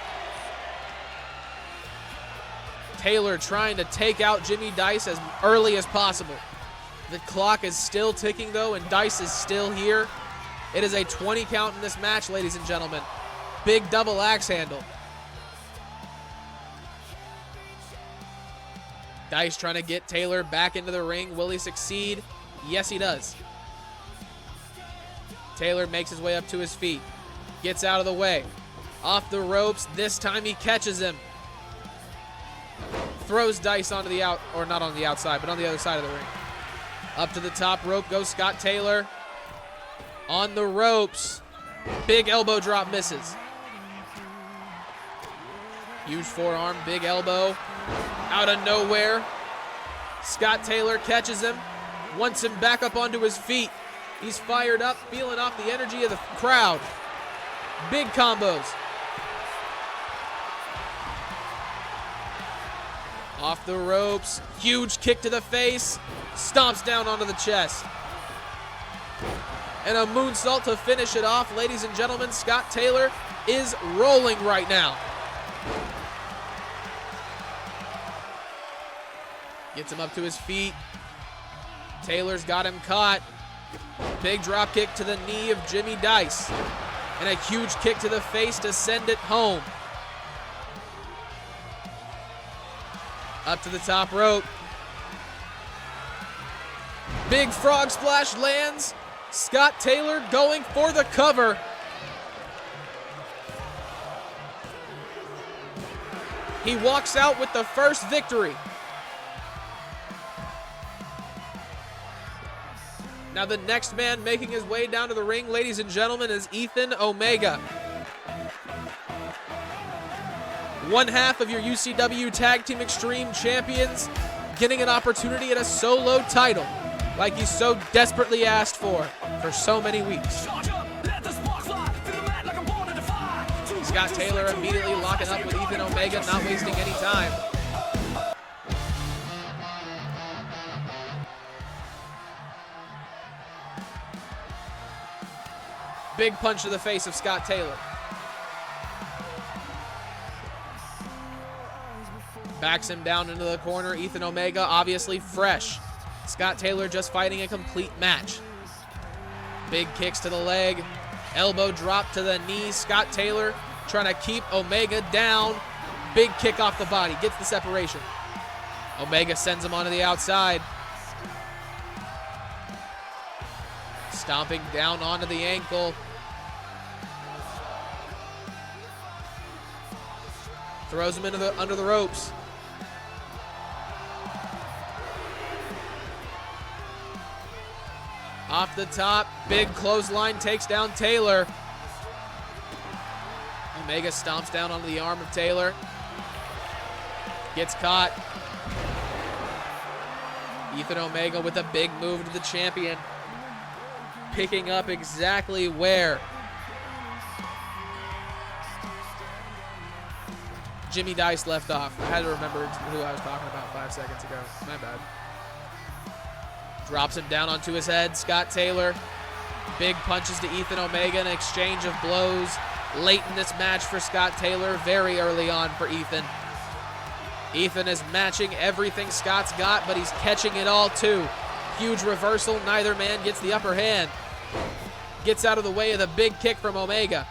Taylor trying to take out Jimmy Dice as early as possible. The clock is still ticking though, and Dice is still here. It is a 20 count in this match, ladies and gentlemen. Big double axe handle. Dice trying to get Taylor back into the ring. Will he succeed? Yes, he does. Taylor makes his way up to his feet. Gets out of the way. Off the ropes. This time he catches him. Throws Dice onto the out, or not on the outside, but on the other side of the ring. Up to the top rope goes Scott Taylor. On the ropes. Big elbow drop misses. Huge forearm, big elbow. Out of nowhere. Scott Taylor catches him. Wants him back up onto his feet. He's fired up, feeling off the energy of the crowd. Big combos. Off the ropes. Huge kick to the face. Stomps down onto the chest. And a moonsault to finish it off. Ladies and gentlemen, Scott Taylor is rolling right now. Gets him up to his feet. Taylor's got him caught. Big drop kick to the knee of Jimmy Dice. And a huge kick to the face to send it home. Up to the top rope. Big frog splash lands. Scott Taylor going for the cover. He walks out with the first victory. Now the next man making his way down to the ring, ladies and gentlemen, is Ethan Omega. One half of your UCW Tag Team Extreme champions getting an opportunity at a solo title like he so desperately asked for so many weeks. Scott Taylor immediately locking up with Ethan Omega, not wasting any time. Big punch to the face of Scott Taylor. Backs him down into the corner. Ethan Omega obviously fresh. Scott Taylor just fighting a complete match. Big kicks to the leg. Elbow drop to the knee. Scott Taylor trying to keep Omega down. Big kick off the body. Gets the separation. Omega sends him onto the outside. Stomping down onto the ankle. Throws him into under the ropes. Off the top, big clothesline takes down Taylor. Omega stomps down onto the arm of Taylor. Gets caught. Ethan Omega with a big move to the champion. Picking up exactly where Jimmy Dice left off. I had to remember who I was talking about 5 seconds ago. My bad. Drops him down onto his head. Scott Taylor. Big punches to Ethan Omega. An exchange of blows late in this match for Scott Taylor. Very early on for Ethan. Ethan is matching everything Scott's got, but he's catching it all too. Huge reversal. Neither man gets the upper hand. Gets out of the way of the big kick from Omega.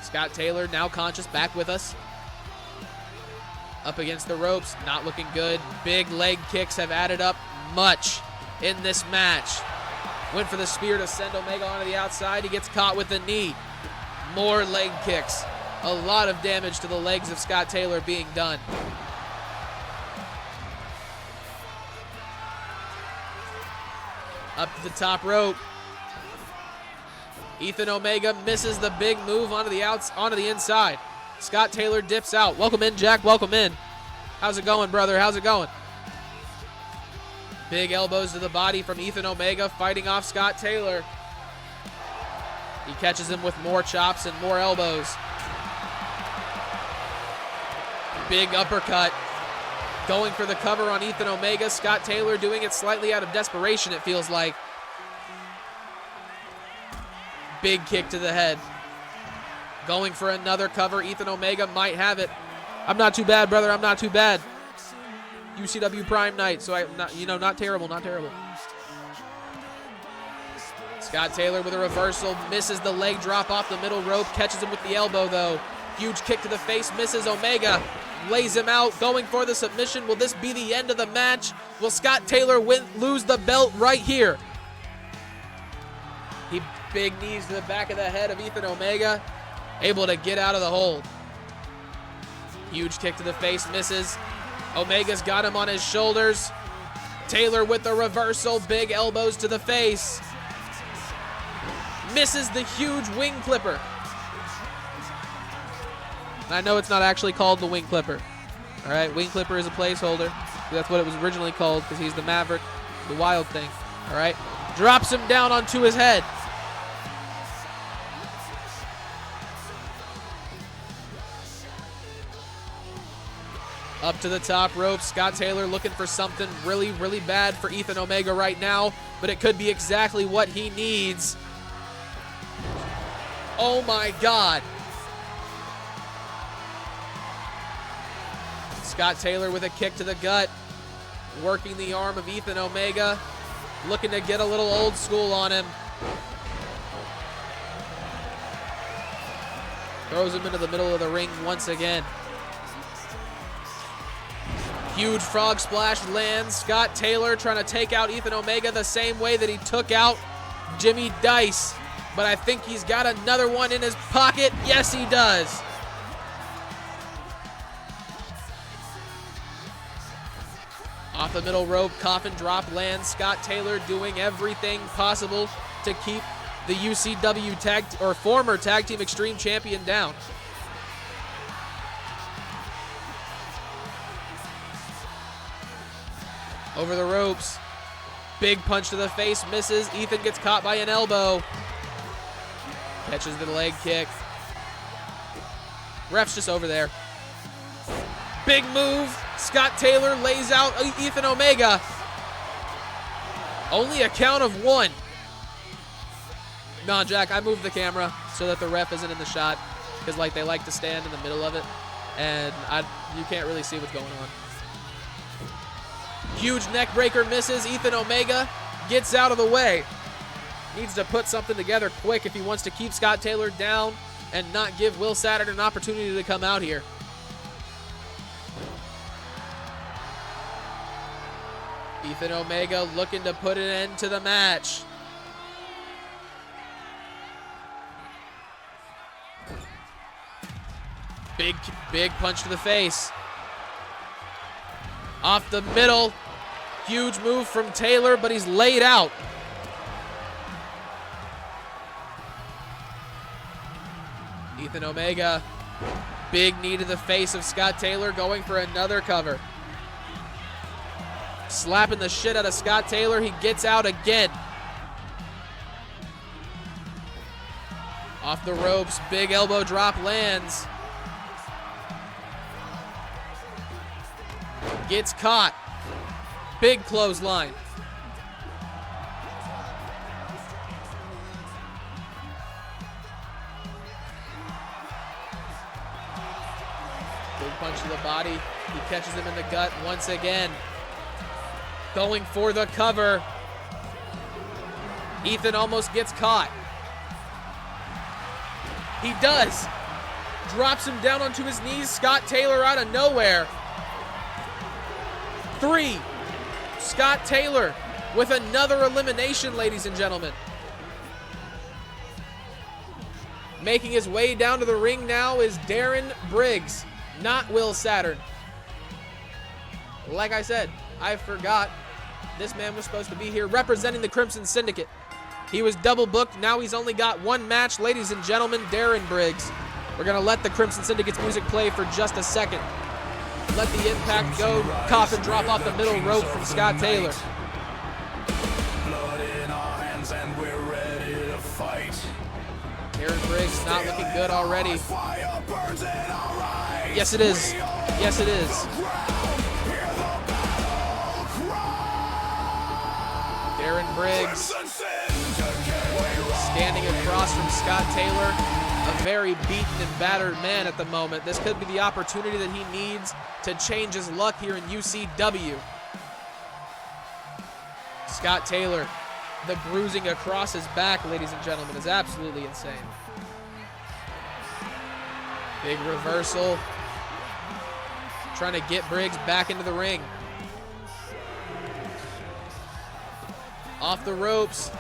Scott Taylor, now conscious, back with us. Up against the ropes, not looking good. Big leg kicks have added up much in this match. Went for the spear to send Omega onto the outside. He gets caught with the knee. More leg kicks. A lot of damage to the legs of Scott Taylor being done. Up to the top rope. Ethan Omega misses the big move onto the inside. Scott Taylor dips out. Welcome in, Jack. Welcome in. How's it going, brother? How's it going? Big elbows to the body from Ethan Omega, fighting off Scott Taylor. He catches him with more chops and more elbows. Big uppercut. Going for the cover on Ethan Omega. Scott Taylor doing it slightly out of desperation, it feels like. Big kick to the head. Going for another cover. Ethan Omega might have it. I'm not too bad, brother. I'm not too bad. UCW Prime night, so not terrible, not terrible. Scott Taylor with a reversal, misses the leg drop off the middle rope, catches him with the elbow though. Huge kick to the face, misses Omega, lays him out, going for the submission. Will this be the end of the match? Will Scott Taylor lose the belt right here? He big knees to the back of the head of Ethan Omega, able to get out of the hold. Huge kick to the face, misses. Omega's got him on his shoulders. Taylor with the reversal, big elbows to the face. Misses the huge wing clipper. I know it's not actually called the wing clipper. All right, wing clipper is a placeholder. That's what it was originally called because he's the Maverick, the wild thing. All right, drops him down onto his head. Up to the top rope. Scott Taylor looking for something really, really bad for Ethan Omega right now, but it could be exactly what he needs. Oh my God. Scott Taylor with a kick to the gut, working the arm of Ethan Omega, looking to get a little old school on him. Throws him into the middle of the ring once again. Huge frog splash lands. Scott Taylor trying to take out Ethan Omega the same way that he took out Jimmy Dice. But I think he's got another one in his pocket. Yes, he does. Off the middle rope, coffin drop lands. Scott Taylor doing everything possible to keep the UCW former Tag Team Extreme Champion down. Over the ropes. Big punch to the face, misses. Ethan gets caught by an elbow. Catches the leg kick. Ref's just over there. Big move. Scott Taylor lays out Ethan Omega. Only a count of one. Nah, Jack, I moved the camera so that the ref isn't in the shot because they like to stand in the middle of it, and you can't really see what's going on. Huge neck breaker misses. Ethan Omega gets out of the way. Needs to put something together quick if he wants to keep Scott Taylor down and not give Will Saturn an opportunity to come out here. Ethan Omega looking to put an end to the match. Big punch to the face. Off the middle. Huge move from Taylor, but he's laid out. Ethan Omega. Big knee to the face of Scott Taylor, going for another cover. Slapping the shit out of Scott Taylor. He gets out again. Off the ropes. Big elbow drop lands. Gets caught. Big clothesline. Big punch to the body. He catches him in the gut once again. Going for the cover. Ethan almost gets caught. He does. Drops him down onto his knees. Scott Taylor out of nowhere. 3. Scott Taylor with another elimination, ladies and gentlemen. Making his way down to the ring now is Darren Briggs, not Will Saturn. Like I said, I forgot this man was supposed to be here representing the Crimson Syndicate. He was double booked. Now he's only got one match. Ladies and gentlemen, Darren Briggs. We're going to let the Crimson Syndicate's music play for just a second. Let the impact go. Coffin drop off the middle rope from Scott Taylor. Blood in our hands and we're ready to fight. Darren Briggs not looking good already. Fire burns in our eyes. Yes, it is. Yes, it is. Darren Briggs standing across from Scott Taylor, a very beaten and battered man at the moment. This could be the opportunity that he needs to change his luck here in UCW. Scott Taylor, the bruising across his back, ladies and gentlemen, is absolutely insane. Big reversal. Trying to get Briggs back into the ring. Off the ropes.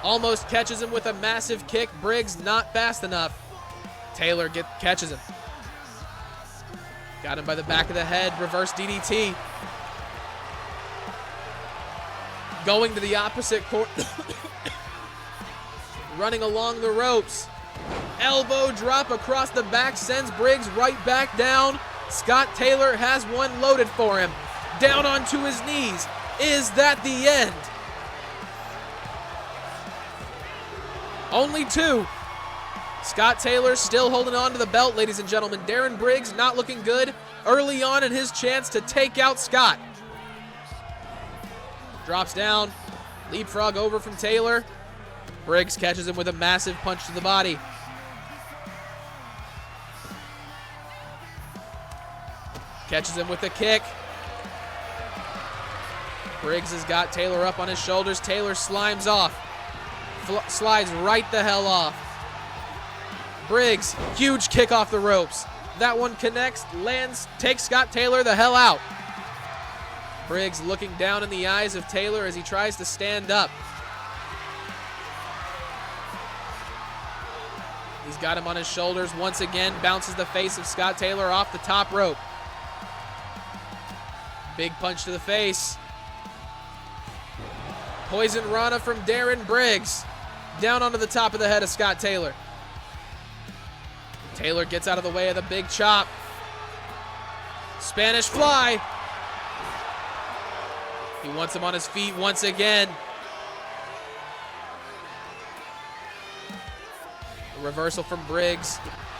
Almost catches him with a massive kick. Briggs not fast enough. Taylor catches him. Got him by the back of the head. Reverse DDT. Going to the opposite court. Running along the ropes. Elbow drop across the back sends Briggs right back down. Scott Taylor has one loaded for him. Down onto his knees. Is that the end? Only 2. Scott Taylor still holding on to the belt, ladies and gentlemen. Darren Briggs not looking good early on in his chance to take out Scott. Drops down. Leapfrog over from Taylor. Briggs catches him with a massive punch to the body. Catches him with a kick. Briggs has got Taylor up on his shoulders. Taylor slimes off. Slides right the hell off. Briggs, huge kick off the ropes. That one connects, lands, takes Scott Taylor the hell out. Briggs looking down in the eyes of Taylor as he tries to stand up. He's got him on his shoulders once again, bounces the face of Scott Taylor off the top rope. Big punch to the face. Poison Rana from Darren Briggs. Down onto the top of the head of Scott Taylor. Taylor gets out of the way of the big chop. Spanish fly. He wants him on his feet once again. A reversal from Briggs.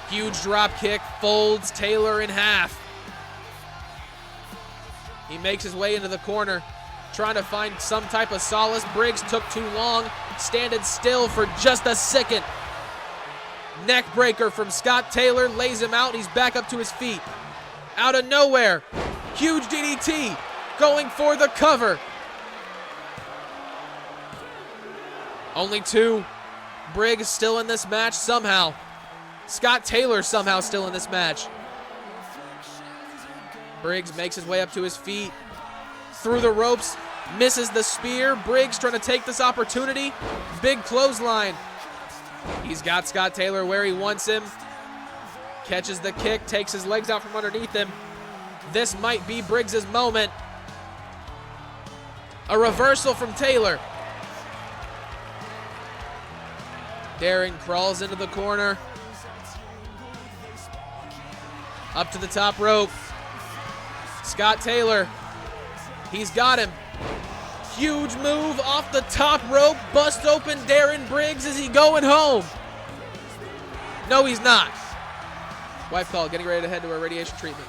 Huge drop kick, folds Taylor in half. He makes his way into the corner, trying to find some type of solace. Briggs took too long, standing still for just a second. Neck breaker from Scott Taylor, lays him out. He's back up to his feet. Out of nowhere, huge DDT, going for the cover. Only 2. Briggs still in this match somehow. Scott Taylor somehow still in this match. Briggs makes his way up to his feet. Through the ropes, misses the spear. Briggs trying to take this opportunity. Big clothesline. He's got Scott Taylor where he wants him. Catches the kick, takes his legs out from underneath him. This might be Briggs' moment. A reversal from Taylor. Darren crawls into the corner. Up to the top rope. Scott Taylor. He's got him. Huge move off the top rope. Bust open Darren Briggs. Is he going home? No, he's not. Wife call, getting ready to head to a radiation treatment.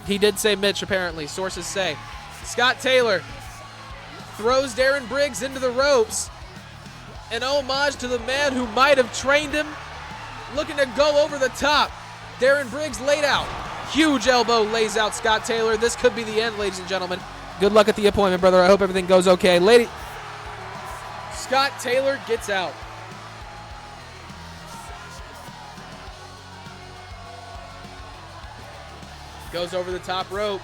He did say Mitch, apparently. Sources say. Scott Taylor throws Darren Briggs into the ropes. An homage to the man who might have trained him, looking to go over the top. Darren Briggs laid out. Huge elbow lays out Scott Taylor. This could be the end, ladies and gentlemen. Good luck at the appointment, brother. I hope everything goes okay. Scott Taylor gets out. Goes over the top rope.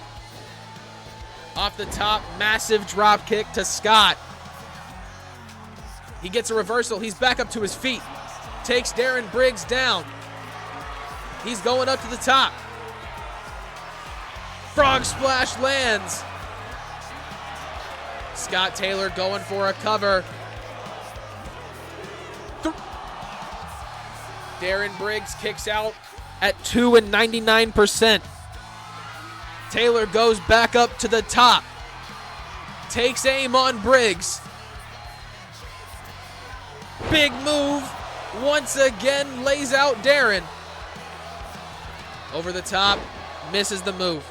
Off the top, massive drop kick to Scott. He gets a reversal. He's back up to his feet. Takes Darren Briggs down. He's going up to the top. Frog splash lands. Scott Taylor going for a cover. Darren Briggs kicks out at 2.99%. Taylor goes back up to the top. Takes aim on Briggs. Big move. Once again lays out Darren. Over the top. Misses the move.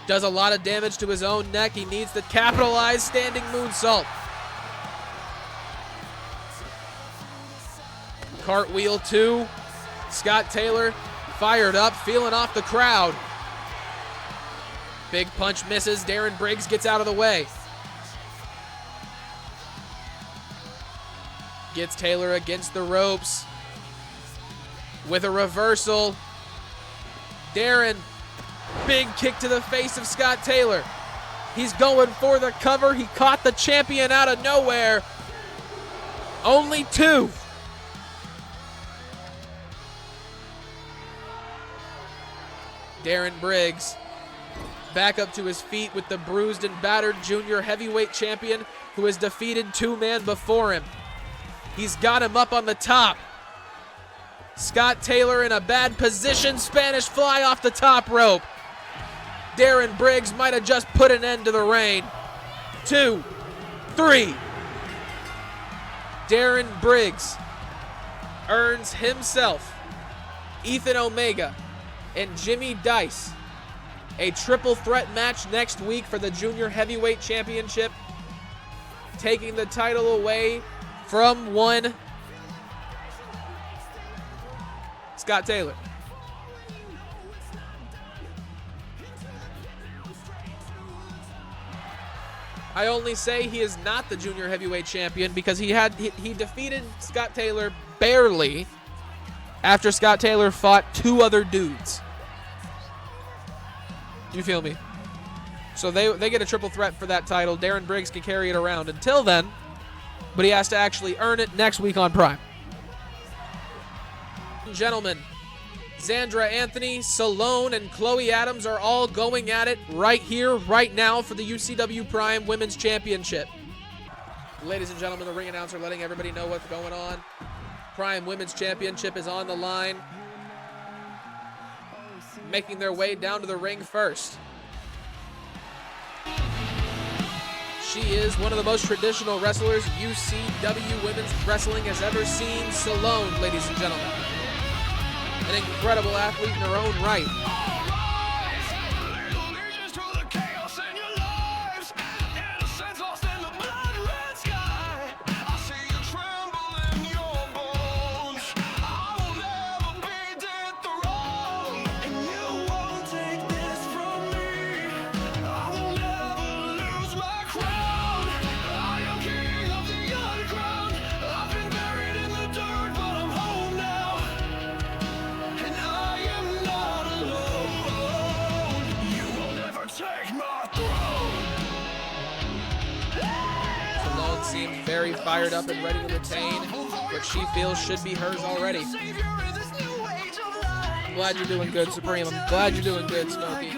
Does a lot of damage to his own neck. He needs to capitalize. Standing moonsault. Cartwheel 2. Scott Taylor fired up, feeling off the crowd. Big punch misses. Darren Briggs gets out of the way. Gets Taylor against the ropes with a reversal. Darren, big kick to the face of Scott Taylor. He's going for the cover. He caught the champion out of nowhere. Only 2. Darren Briggs back up to his feet with the bruised and battered junior heavyweight champion who has defeated 2 men before him. He's got him up on the top. Scott Taylor in a bad position. Spanish fly off the top rope. Darren Briggs might have just put an end to the reign. 2, 3. Darren Briggs earns himself, Ethan Omega, and Jimmy Dice a triple threat match next week for the Junior Heavyweight Championship, taking the title away from one Scott Taylor. I only say he is not the Junior Heavyweight Champion because he defeated Scott Taylor barely after Scott Taylor fought 2 other dudes. You feel me? So they get a triple threat for that title. Darren Briggs can carry it around until then, but he has to actually earn it next week on Prime. Gentlemen, Xandra Anthony, Sloane, and Chloe Adams are all going at it right here, right now for the UCW Prime Women's Championship. Ladies and gentlemen, the ring announcer letting everybody know what's going on. Prime Women's Championship is on the line. Making their way down to the ring first. She is one of the most traditional wrestlers UCW Women's Wrestling has ever seen. Sloane, ladies and gentlemen. An incredible athlete in her own right. Seems very fired up and ready to retain what she feels should be hers already. I'm glad you're doing good, Supreme. I'm glad you're doing good, Smokey.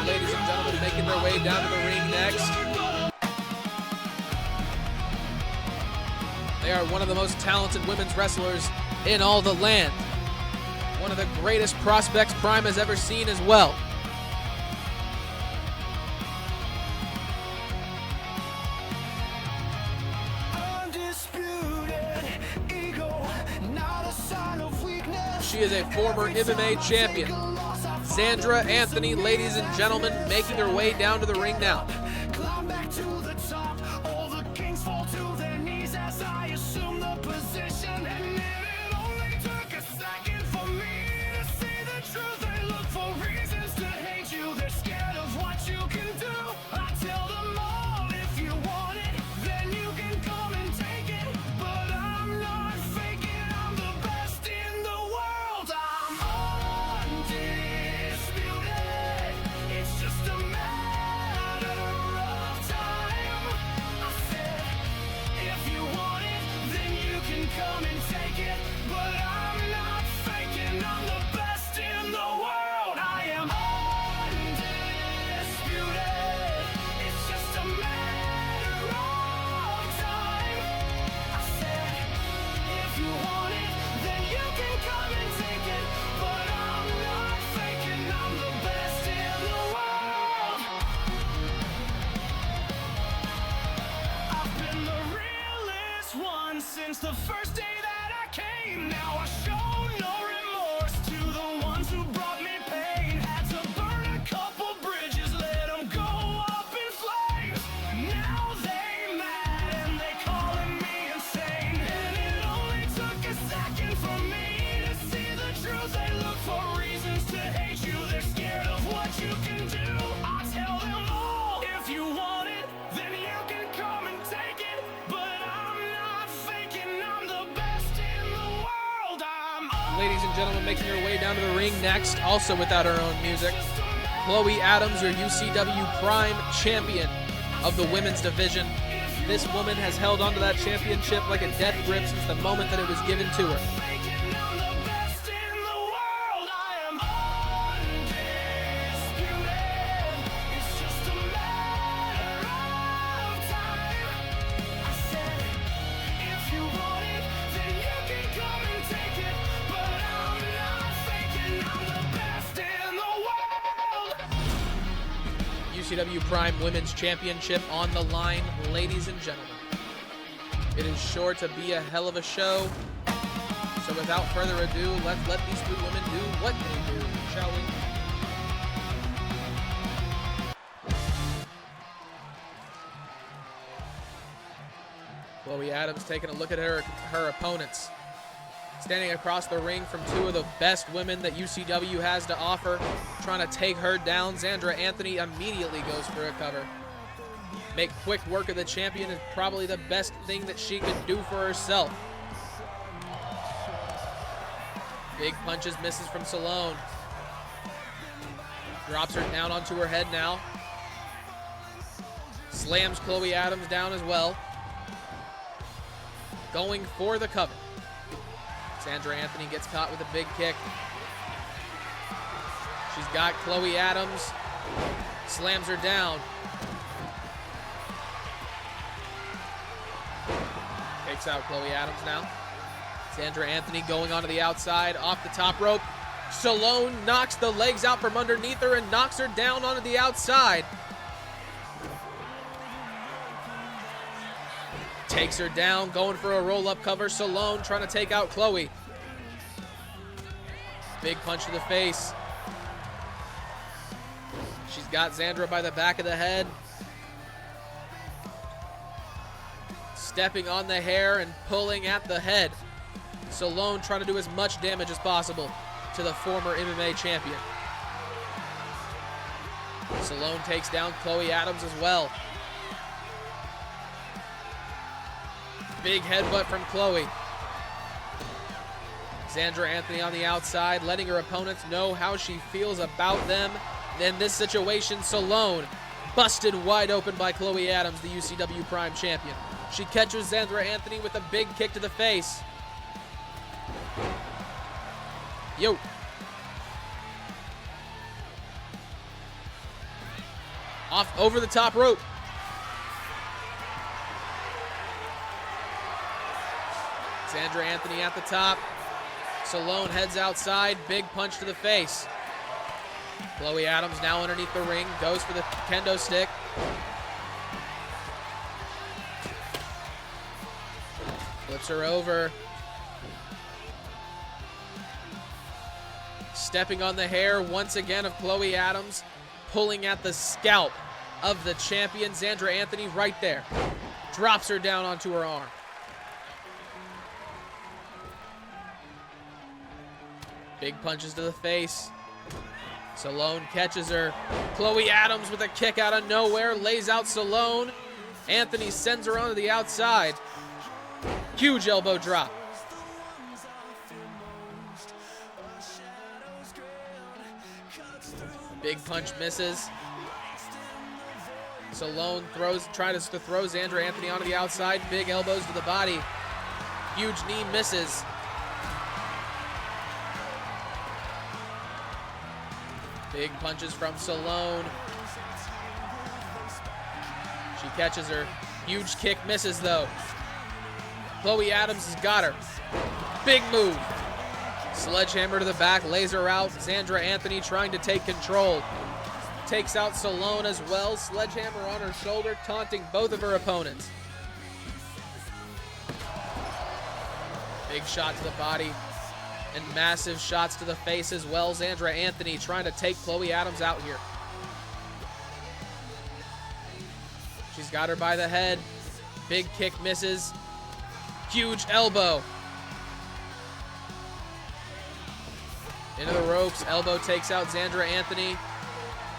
Ladies and gentlemen, making their way down to the ring next. They are one of the most talented women's wrestlers in all the land. One of the greatest prospects Prime has ever seen as well. She is a former MMA champion. Xandra Anthony, ladies and gentlemen, making her way down to the ring now. Climb back to the top. All the kings fall to their knees as I assume the position. And it only took a second for me to see the truth. They look for reasons to hate you. They're scared of what you can do. I tell them all, if you want it, then you can come and take it. But I'm not faking. I'm the best in the world. I'm undisputed. It's just a matter of time. I said, if you want it, then you can come and take it. But I'm not faking. I'm the best in the world. I am undisputed. It's just a matter of time. I said, if you want it, then you can come and take it. But I'm not faking. I'm the best in the world. I've been the realest one since the first day that I came. Now I show no remorse to the ones who brought me pain. Had to burn a couple bridges, let them go up in flames. Now they mad and they calling me insane. And it only took a second for me to see the truth. They look for reasons to hate you. They're scared of what you can do. I tell them all, if you want it, then you can come and take it. But I'm not faking. I'm the best in the world. I'm Ladies and gentlemen, making her way down to the ring next, also without her own music, Chloe Adams, your UCW Prime champion of the women's division. This woman has held onto that championship like a death grip since the moment that it was given to her. faking. I'm the best in the world. I am undisputed. It's just a matter of time. I said, if you want it, then you can come and take it. But I'm not faking. I'm the best in the world. UCW Prime Women's Championship on the line, ladies and gentlemen. It is sure to be a hell of a show. So without further ado, let's let these two women do what they do, shall we? Chloe Adams taking a look at her opponents. Standing across the ring from two of the best women that UCW has to offer, trying to take her down. Xandra Anthony immediately goes for a cover. Make quick work of the champion is probably the best thing that she could do for herself. Big punches, misses from Sloane. Drops her down onto her head now. Slams Chloe Adams down as well. Going for the cover. Xandra Anthony gets caught with a big kick. She's got Chloe Adams. Slams her down. Takes out Chloe Adams now. Xandra Anthony going onto the outside, off the top rope. Sloane knocks the legs out from underneath her and knocks her down onto the outside. Takes her down, going for a roll-up cover. Sloane trying to take out Chloe. Big punch to the face. She's got Xandra by the back of the head. Stepping on the hair and pulling at the head. Sloane trying to do as much damage as possible to the former MMA champion. Sloane takes down Chloe Adams as well. Big headbutt from Chloe. Xandra Anthony on the outside, letting her opponents know how she feels about them. In this situation, Sloane busted wide open by Chloe Adams, the UCW Prime champion. She catches Xandra Anthony with a big kick to the face. Yo. Off over the top rope. Xandra Anthony at the top. Sloane heads outside. Big punch to the face. Chloe Adams now underneath the ring. Goes for the kendo stick. Flips her over. Stepping on the hair once again of Chloe Adams, pulling at the scalp of the champion. Xandra Anthony right there. Drops her down onto her arm. Big punches to the face. Sloane catches her. Chloe Adams with a kick out of nowhere, lays out Sloane. Anthony sends her onto the outside. Huge elbow drop. Big punch misses. Sloane tries to throw Xandra Anthony onto the outside. Big elbows to the body. Huge knee misses. Big punches from Sloane. She catches her. Huge kick misses though. Chloe Adams has got her. Big move. Sledgehammer to the back, lays her out. Xandra Anthony trying to take control. Takes out Sloane as well. Sledgehammer on her shoulder, taunting both of her opponents. Big shot to the body. And massive shots to the face as well. Xandra Anthony trying to take Chloe Adams out here. She's got her by the head. Big kick misses. Huge elbow. Into the ropes. Elbow takes out Xandra Anthony.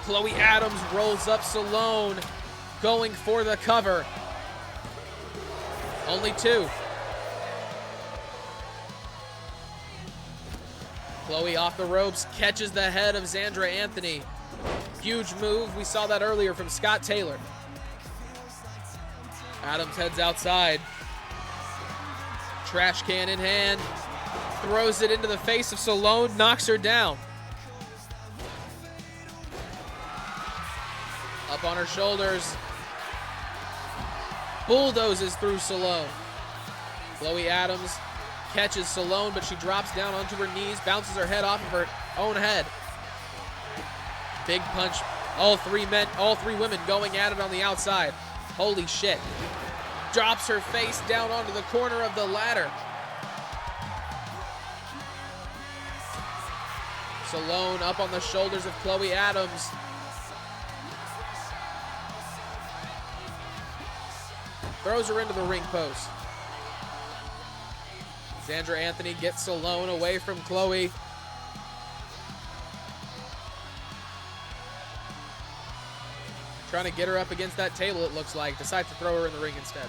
Chloe Adams rolls up Sloane. Going for the cover. Only two. Chloe off the ropes, catches the head of Xandra Anthony. Huge move. We saw that earlier from Scott Taylor. Adams heads outside. Trash can in hand. Throws it into the face of Sloane, knocks her down. Up on her shoulders. Bulldozes through Sloane. Chloe Adams catches Sloane, but she drops down onto her knees, bounces her head off of her own head. Big punch. All three women going at it on the outside. Holy shit. Drops her face down onto the corner of the ladder. Sloane up on the shoulders of Chloe Adams. Throws her into the ring post. Xandra Anthony gets Sloane away from Chloe. Trying to get her up against that table, it looks like. Decides to throw her in the ring instead.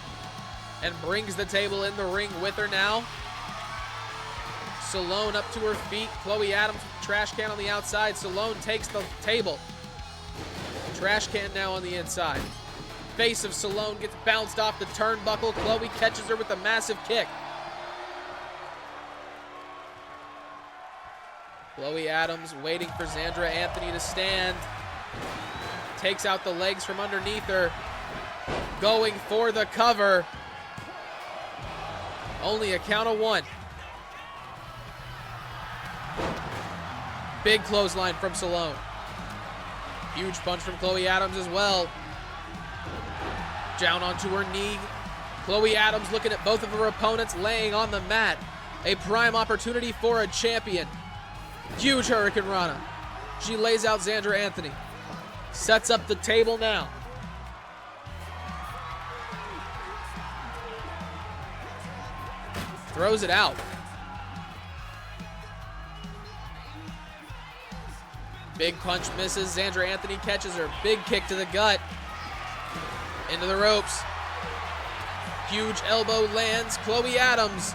And brings the table in the ring with her now. Sloane up to her feet. Chloe Adams with the trash can on the outside. Sloane takes the table. Trash can now on the inside. Face of Sloane gets bounced off the turnbuckle. Chloe catches her with a massive kick. Chloe Adams waiting for Xandra Anthony to stand. Takes out the legs from underneath her. Going for the cover. Only a count of one. Big clothesline from Sloane. Huge punch from Chloe Adams as well. Down onto her knee. Chloe Adams looking at both of her opponents, laying on the mat. A prime opportunity for a champion. Huge Hurricane Rana. She lays out Xandra Anthony. Sets up the table now. Throws it out. Big punch misses. Xandra Anthony catches her. Big kick to the gut. Into the ropes. Huge elbow lands. Chloe Adams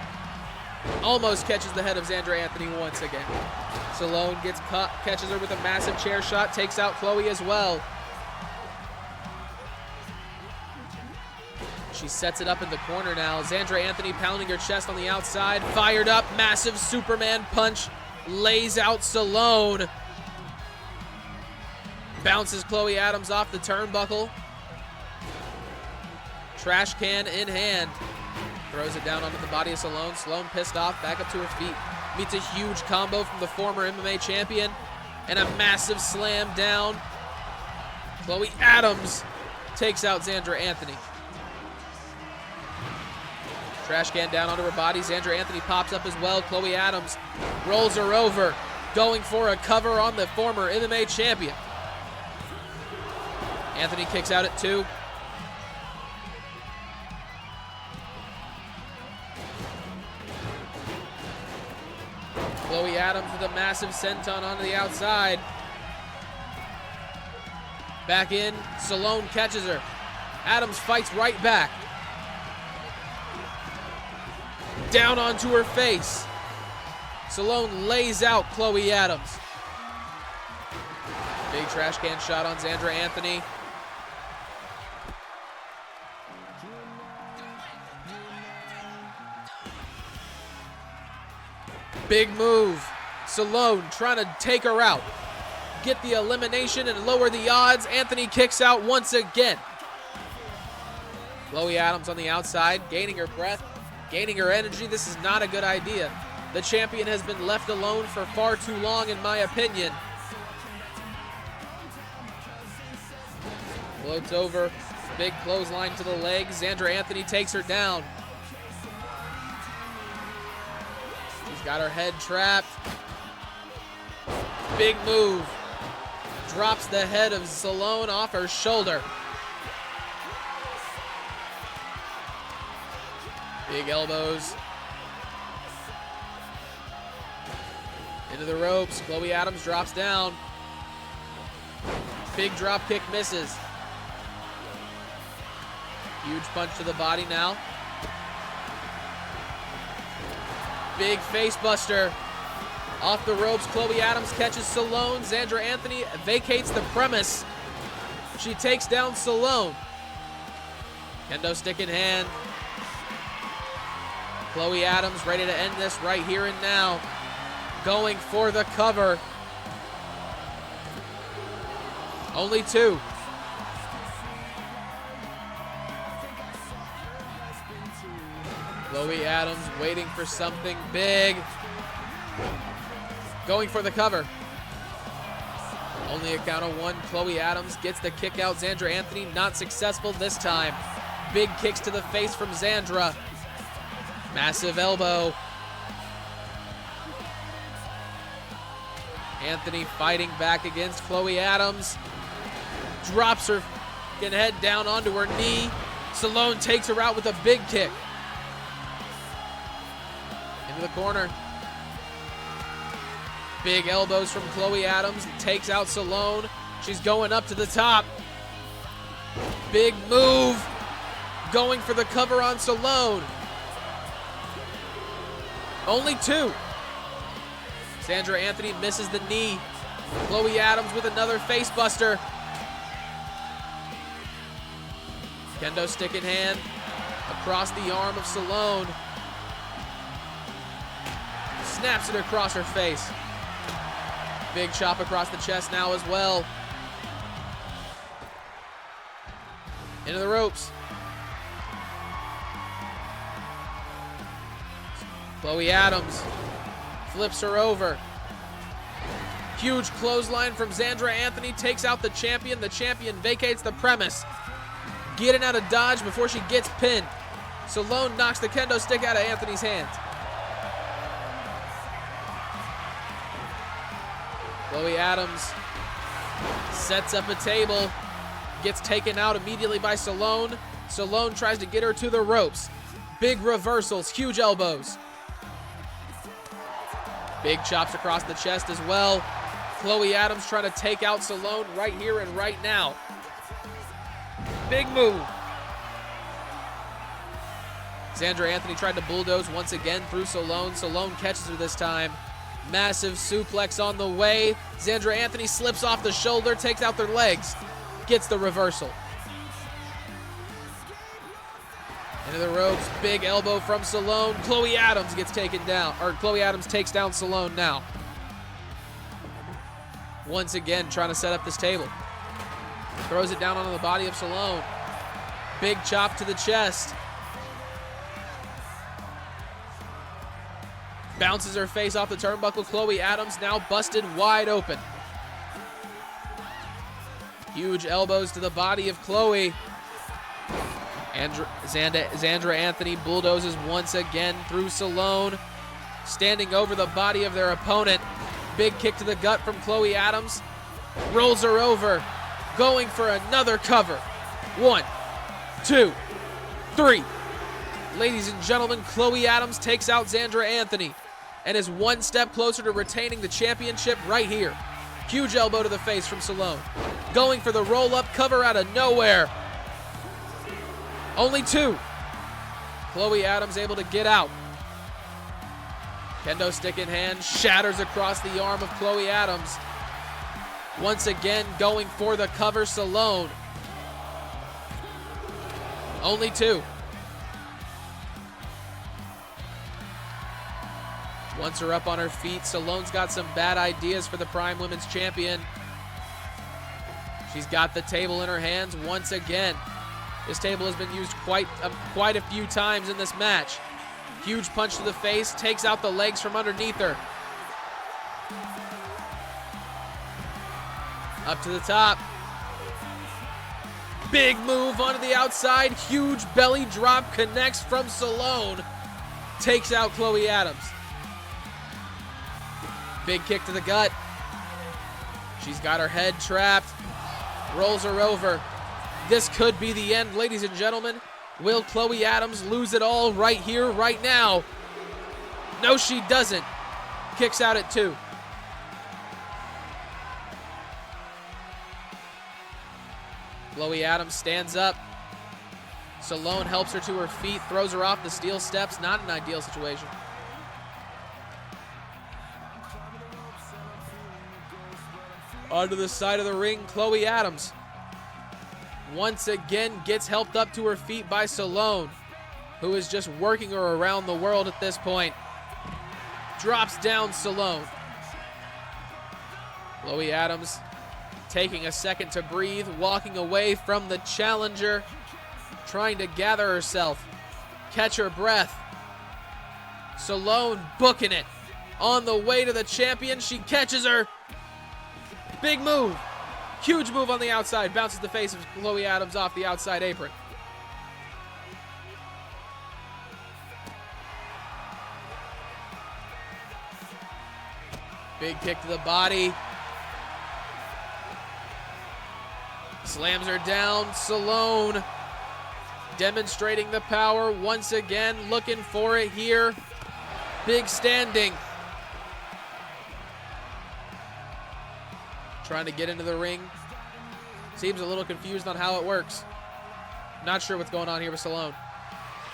almost catches the head of Xandra Anthony once again. Sloane gets cut, catches her with a massive chair shot, takes out Chloe as well. She sets it up in the corner now. Xandra Anthony pounding her chest on the outside. Fired up, massive Superman punch. Lays out Sloane. Bounces Chloe Adams off the turnbuckle. Trash can in hand. Throws it down onto the body of Sloane. Sloane pissed off, back up to her feet. Meets a huge combo from the former MMA champion. And a massive slam down. Chloe Adams takes out Xandra Anthony. Trash can down onto her body. Xandra Anthony pops up as well. Chloe Adams rolls her over. going for a cover on the former MMA champion. Anthony kicks out at 2. Chloe Adams with a massive senton onto the outside. Back in, Sloane catches her. Adams fights right back. Down onto her face. Sloane lays out Chloe Adams. Big trash can shot on Xandra Anthony. Big move. Sloane trying to take her out. Get the elimination and lower the odds. Anthony kicks out once again. Chloe Adams on the outside, gaining her breath, gaining her energy. This is not a good idea. The champion has been left alone for far too long, in my opinion. Floats over. Big clothesline to the legs. Xandra Anthony takes her down. She's got her head trapped. Big move. Drops the head of Sloane off her shoulder. Big elbows. Into the ropes. Chloe Adams drops down. Big drop kick misses. Huge punch to the body now. Big face buster. Off the ropes, Chloe Adams catches Sloane. Xandra Anthony vacates the premise. She takes down Sloane. Kendo stick in hand. Chloe Adams ready to end this right here and now. Going for the cover. Only 2. Chloe Adams waiting for something big. Going for the cover. Only a count of 1. Chloe Adams gets the kick out. Xandra Anthony not successful this time. Big kicks to the face from Xandra. Massive elbow. Anthony fighting back against Chloe Adams. Drops her head down onto her knee. Sloane takes her out with a big kick. Into the corner. Big elbows from Chloe Adams. Takes out Sloane. She's going up to the top. Big move. Going for the cover on Sloane. Only 2. Xandra Anthony misses the knee. Chloe Adams with another face buster. Kendo stick in hand. Across the arm of Sloane. Snaps it across her face. Big chop across the chest now as well. Into the ropes. Chloe Adams flips her over. Huge clothesline from Xandra Anthony takes out the champion. The champion vacates the premise. Getting out of dodge before she gets pinned. Sloane knocks the kendo stick out of Anthony's hands. Chloe Adams sets up a table. Gets taken out immediately by Sloane. Sloane tries to get her to the ropes. Big reversals, huge elbows. Big chops across the chest as well. Chloe Adams trying to take out Sloane right here and right now. Big move. Xandra Anthony tried to bulldoze once again through Sloane. Sloane catches her this time. Massive suplex on the way. Xandra Anthony slips off the shoulder, takes out their legs. Gets the reversal. Into the ropes, big elbow from Sloane. Chloe Adams gets taken down, or Chloe Adams takes down Sloane now. Once again, trying to set up this table. Throws it down onto the body of Sloane. Big chop to the chest. Bounces her face off the turnbuckle. Chloe Adams now busted wide open. Huge elbows to the body of Chloe. Xandra Anthony bulldozes once again through Sloane. Standing over the body of their opponent. Big kick to the gut from Chloe Adams. Rolls her over. Going for another cover. 1, 2, 3. Ladies and gentlemen, Chloe Adams takes out Xandra Anthony and is one step closer to retaining the championship right here. Huge elbow to the face from Sloane. Going for the roll-up cover out of nowhere. Only 2. Chloe Adams able to get out. Kendo stick in hand, shatters across the arm of Chloe Adams. Once again, going for the cover, Sloane. Only 2. Once her up on her feet, Sloane's got some bad ideas for the Prime Women's Champion. She's got the table in her hands once again. This table has been used quite a few times in this match. Huge punch to the face, takes out the legs from underneath her. Up to the top. Big move onto the outside. Huge belly drop connects from Sloane. Takes out Chloe Adams. Big kick to the gut. She's got her head trapped. Rolls her over. This could be the end, ladies and gentlemen. Will Chloe Adams lose it all right here, right now? No, she doesn't. Kicks out at 2. Chloe Adams stands up. Sloane helps her to her feet, throws her off the steel steps. Not an ideal situation. Onto the side of the ring, Chloe Adams once again gets helped up to her feet by Sloane, who is just working her around the world at this point. Drops down Sloane. Chloe Adams taking a second to breathe, walking away from the challenger, trying to gather herself, catch her breath. Sloane booking it. On the way to the champion, she catches her. Big move. Huge move on the outside. Bounces the face of Chloe Adams off the outside apron. Big kick to the body. Slams her down. Sloane demonstrating the power once again. Looking for it here. Big standing. Trying to get into the ring. Seems a little confused on how it works. Not sure what's going on here with Sloane.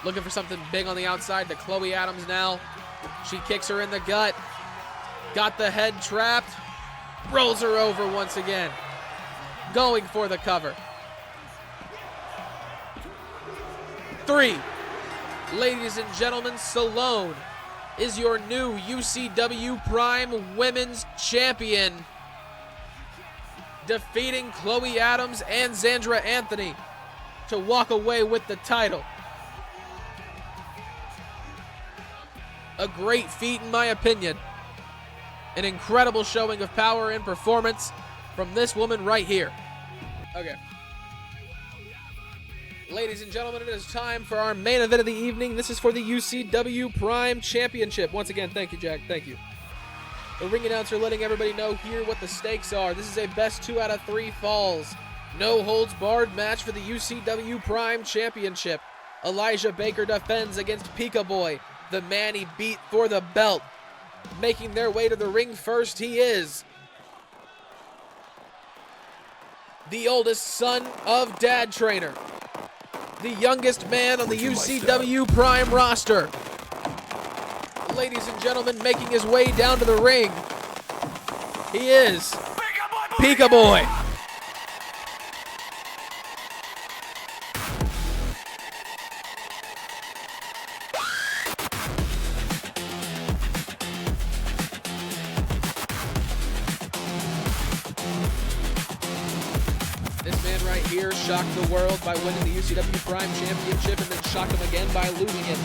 Looking for something big on the outside to Chloe Adams now. She kicks her in the gut. Got the head trapped. Rolls her over once again. Going for the cover. 3. Ladies and gentlemen, Sloane is your new UCW Prime Women's Champion, defeating Chloe Adams and Xandra Anthony to walk away with the title. A great feat in my opinion. An incredible showing of power and performance from this woman right here. Okay. Ladies and gentlemen, it is time for our main event of the evening. This is for the UCW Prime Championship. Once again, thank you, Jack. Thank you. The ring announcer letting everybody know here what the stakes are. This is a best 2 out of 3 falls. No holds barred match for the UCW Prime Championship. Elijah Baker defends against PIKABOY, the man he beat for the belt. Making their way to the ring first, he is the oldest son of Dad Trainer. The youngest man on the UCW Prime roster. Ladies and gentlemen, making his way down to the ring, he is PIKABOY. This man right here shocked the world by winning the UCW Prime Championship and then shocked him again by losing it.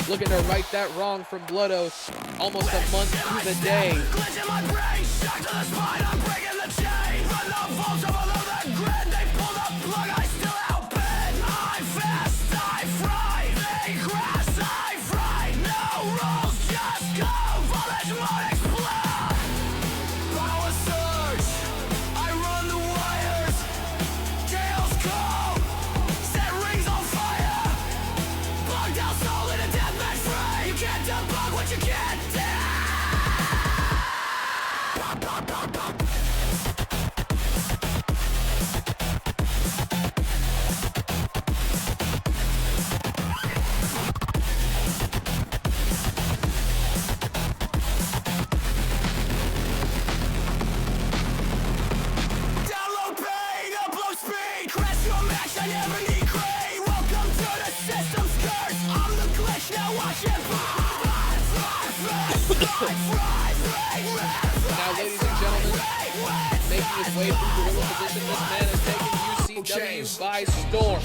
Looking to right that wrong from Blood Oath almost a month to the day. Glitch in my brain, shock to the spine, I'm breaking the chain. Run the vaults of below the grid, they pull the plug, I still outbid. I fast, I fry, they crash, I fry. No rules, just go, voltage mode explode. match, I never need gray. Welcome to the system's curse. I'm the glitch, now watch it Now, ladies and gentlemen, making his way through gorilla position, this man has taken UCW by storm.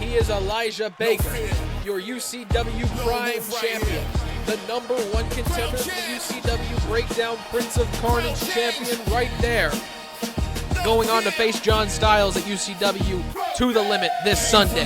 He is Elijah Baker, your UCW Prime champion, the #1 contender for the UCW Breakdown Prince of Carnage champion right there. Going on to face John Styles at UCW To The Limit this Sunday.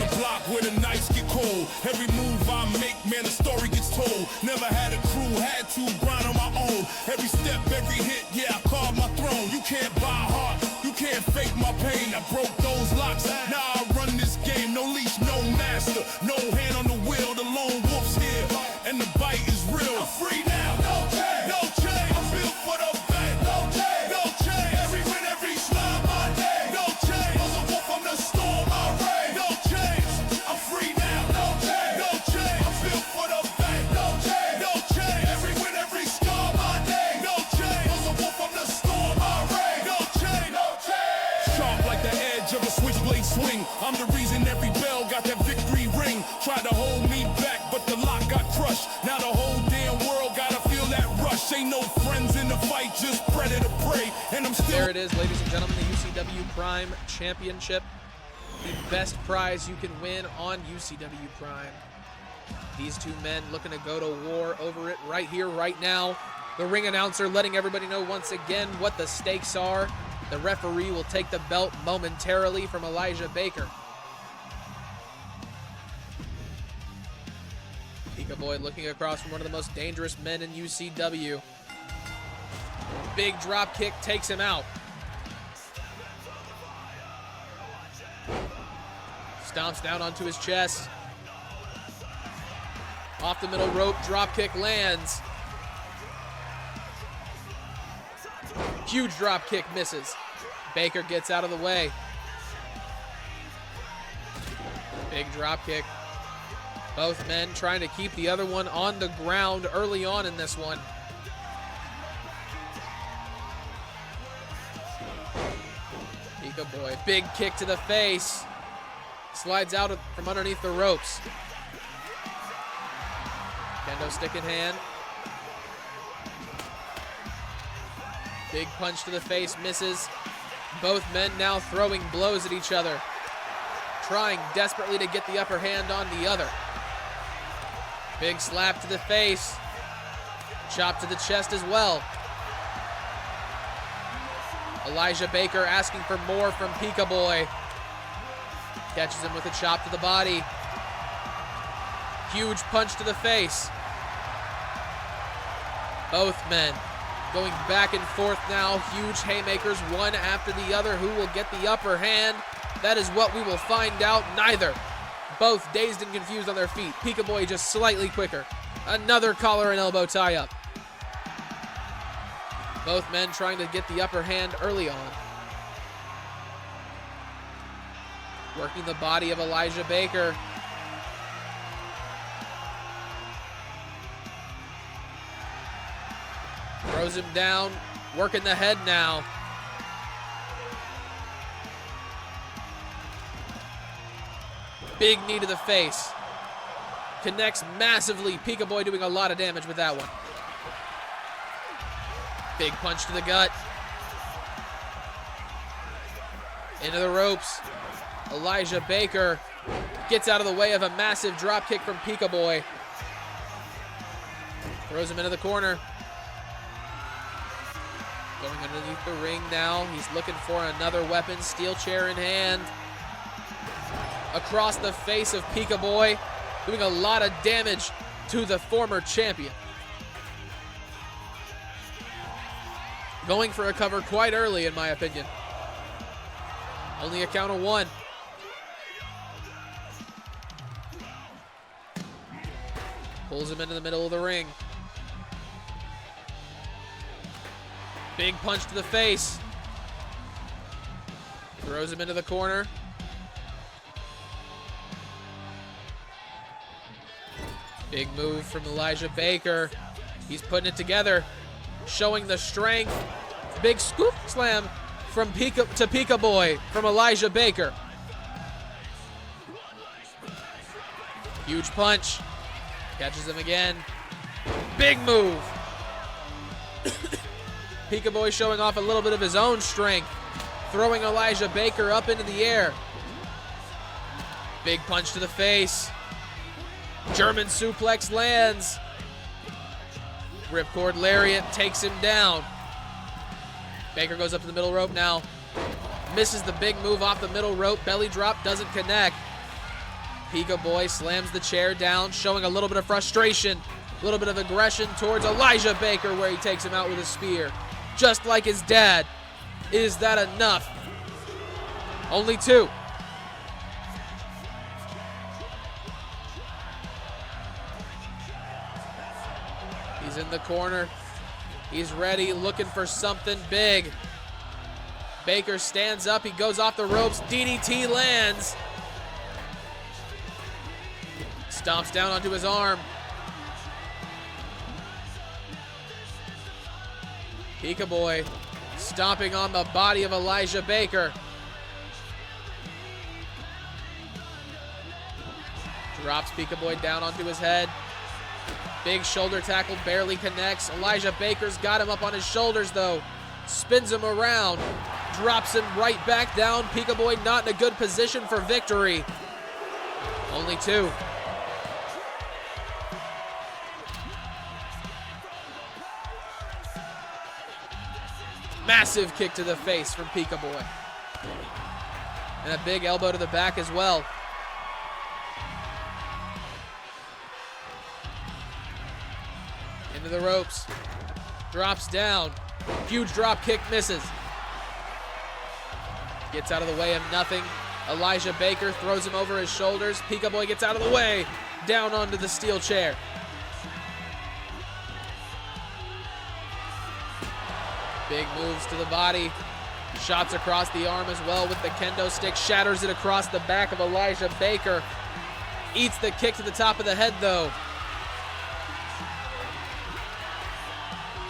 Where the nights get cold. Every move I make, man, the story gets told. Never had a crew, had to grind on my own. Every step, every hit, yeah, I carved my throne. You can't buy heart, you can't fake my pain. I broke those locks, now I run this game. No leash, no master, no hand on the wheel. The lone wolf's here, and the bite is real. I'm free now, no chain, no chain. I'm built for the fight, no chain, no chain. Every win, every slide, my day, no chain. Was a wolf from the storm, I reign, no chains. I'm free now, no chain, no chain. I'm built for the fight, no chain, no chain. Every win, every scar, my day, no chain. Was a wolf from the storm, I reign, no chain, no chain. Sharp like the edge of a switchblade swing. I'm the reason every bell got that victory ring. Tried to hold me back, but the lock got crushed. Now the whole damn world gotta feel that rush. Ain't no friends in the fight, just predator prey. And I'm still. There it is, ladies and gentlemen, the UCW Prime Championship. The best prize you can win on UCW Prime. These two men looking to go to war over it right here, right now. The ring announcer letting everybody know once again what the stakes are. The referee will take the belt momentarily from Elijah Baker. PIKABOY looking across from one of the most dangerous men in UCW. Big drop kick takes him out. Stomps down onto his chest. Off the middle rope, drop kick lands. Huge drop kick misses. Baker gets out of the way. Big drop kick. Both men trying to keep the other one on the ground early on in this one. PIKABOY, big kick to the face. Slides out from underneath the ropes. Kendo stick in hand. Big punch to the face, misses. Both men now throwing blows at each other, trying desperately to get the upper hand on the other. Big slap to the face. Chop to the chest as well. Elijah Baker asking for more from PIKABOY. Catches him with a chop to the body. Huge punch to the face. Both men going back and forth now. Huge haymakers, one after the other. Who will get the upper hand? That is what we will find out. Neither. Both dazed and confused on their feet. PIKABOY just slightly quicker. Another collar and elbow tie-up. Both men trying to get the upper hand early on. Working the body of Elijah Baker. Throws him down, working the head now. Big knee to the face. Connects massively. PIKABOY doing a lot of damage with that one. Big punch to the gut. Into the ropes. Elijah Baker gets out of the way of a massive drop kick from PIKABOY. Throws him into the corner. Going underneath the ring now. He's looking for another weapon. Steel chair in hand. Across the face of PIKABOY. Doing a lot of damage to the former champion. Going for a cover quite early, in my opinion. Only a count of one. Pulls him into the middle of the ring. Big punch to the face. Throws him into the corner. Big move from Elijah Baker. He's putting it together, showing the strength. Big scoop slam from PIKABOY from Elijah Baker. Huge punch. Catches him again. Big move. PIKABOY showing off a little bit of his own strength. Throwing Elijah Baker up into the air. Big punch to the face. German suplex lands. Ripcord lariat takes him down. Baker goes up to the middle rope now. Misses the big move off the middle rope. Belly drop doesn't connect. PIKABOY slams the chair down, showing a little bit of frustration, a little bit of aggression towards Elijah Baker, where he takes him out with a spear. Just like his dad. Is that enough? Only 2. He's in the corner. He's ready, looking for something big. Baker stands up. He goes off the ropes. DDT lands. Stomps down onto his arm. PIKABOY stomping on the body of Elijah Baker. Drops PIKABOY down onto his head. Big shoulder tackle barely connects. Elijah Baker's got him up on his shoulders though. Spins him around. Drops him right back down. PIKABOY not in a good position for victory. Only 2. Massive kick to the face from PIKABOY. And a big elbow to the back as well. Into the ropes. Drops down. Huge drop kick misses. Gets out of the way of nothing. Elijah Baker throws him over his shoulders. PIKABOY gets out of the way. Down onto the steel chair. Big moves to the body. Shots across the arm as well with the kendo stick. Shatters it across the back of Elijah Baker. Eats the kick to the top of the head though.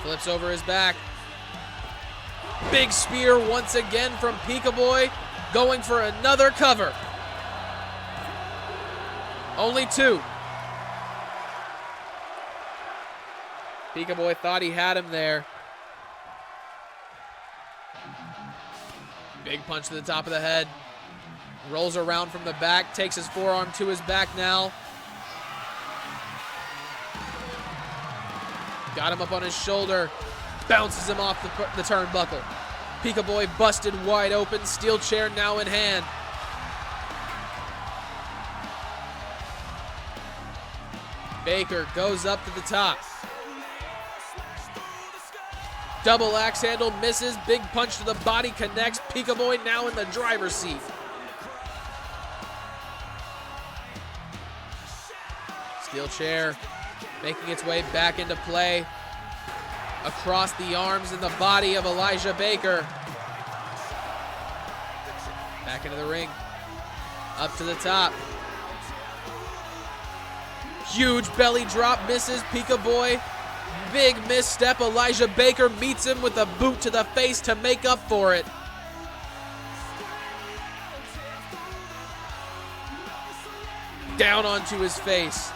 Flips over his back. Big spear once again from PIKABOY. Going for another cover. Only 2. PIKABOY thought he had him there. Big punch to the top of the head. Rolls around from the back. Takes his forearm to his back now. Got him up on his shoulder. Bounces him off the turnbuckle. PIKABOY busted wide open. Steel chair now in hand. Baker goes up to the top. Double axe handle misses. Big punch to the body connects. PIKABOY now in the driver's seat. Steel chair making its way back into play. Across the arms and the body of Elijah Baker. Back into the ring. Up to the top. Huge belly drop misses. PIKABOY. Big misstep. Elijah Baker meets him with a boot to the face to make up for it. Down onto his face.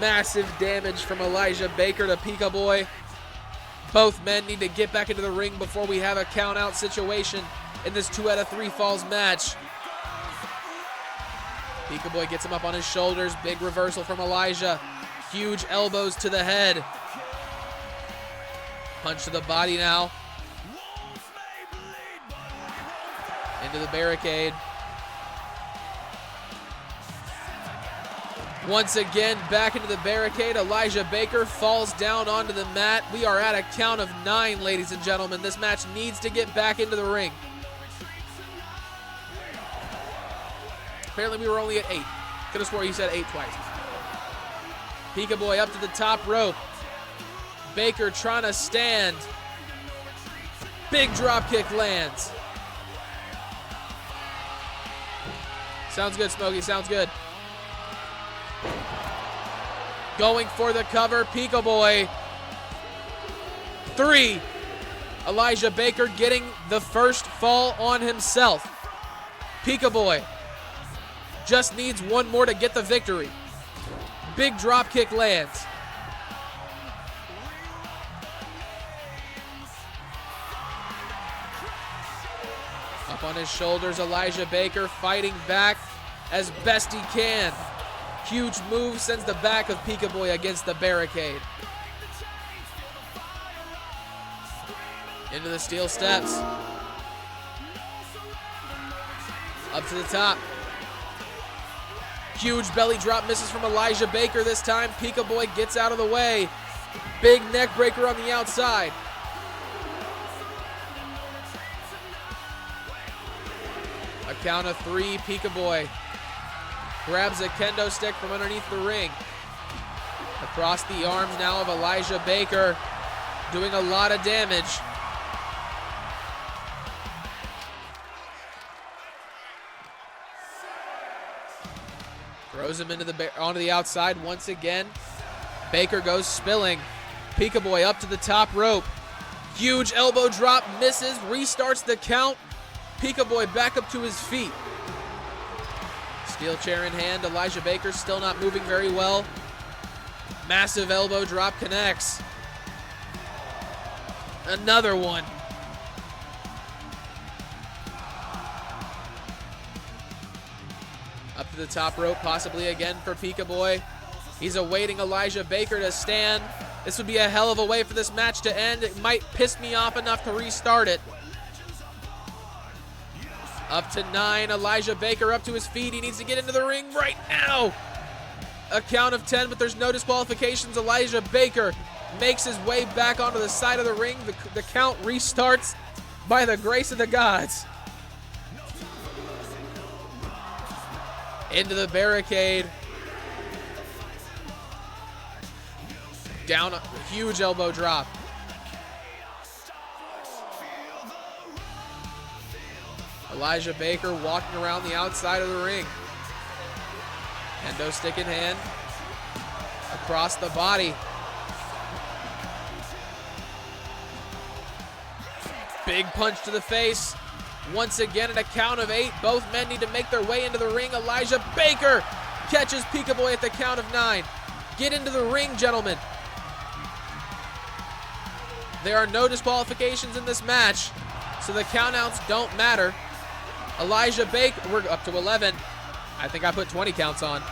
Massive damage from Elijah Baker to PIKABOY. Both men need to get back into the ring before we have a count-out situation in this 2 out of 3 falls match. PIKABOY gets him up on his shoulders. Big reversal from Elijah. Huge elbows to the head. Punch to the body now. Into the barricade. Once again, back into the barricade. Elijah Baker falls down onto the mat. We are at a count of 9, ladies and gentlemen. This match needs to get back into the ring. Apparently we were only at 8. Could have swore he said 8 twice. PIKABOY up to the top rope. Baker trying to stand. Big drop kick lands. Sounds good, Smokey. Sounds good. Going for the cover. PIKABOY. 3. Elijah Baker getting the first fall on himself. PIKABOy just needs one more to get the victory. Big drop kick lands. Up on his shoulders, Elijah Baker fighting back as best he can. Huge move sends the back of PIKABOY against the barricade. Into the steel steps. Up to the top. Huge belly drop misses from Elijah Baker this time. PIKABOY gets out of the way. Big neck breaker on the outside. A count of 3, PIKABOY grabs a kendo stick from underneath the ring. Across the arms now of Elijah Baker, doing a lot of damage. Throws him onto the outside once again. Baker goes spilling. PIKABOY up to the top rope. Huge elbow drop, misses, restarts the count. PIKABOY back up to his feet. Steel chair in hand. Elijah Baker still not moving very well. Massive elbow drop connects. Another one. Up to the top rope, possibly again for PIKABOY. He's awaiting Elijah Baker to stand. This would be a hell of a way for this match to end. It might piss me off enough to restart it. Up to 9, Elijah Baker up to his feet. He needs to get into the ring right now. A count of 10, but there's no disqualifications. Elijah Baker makes his way back onto the side of the ring. The count restarts by the grace of the gods. Into the barricade. Down a huge elbow drop. Elijah Baker walking around the outside of the ring. Kendo stick in hand. Across the body. Big punch to the face. Once again at a count of 8. Both men need to make their way into the ring. Elijah Baker catches PIKABOY at the count of 9. Get into the ring, gentlemen. There are no disqualifications in this match, so the countouts don't matter. Elijah Baker, we're up to 11. I think I put 20 counts on.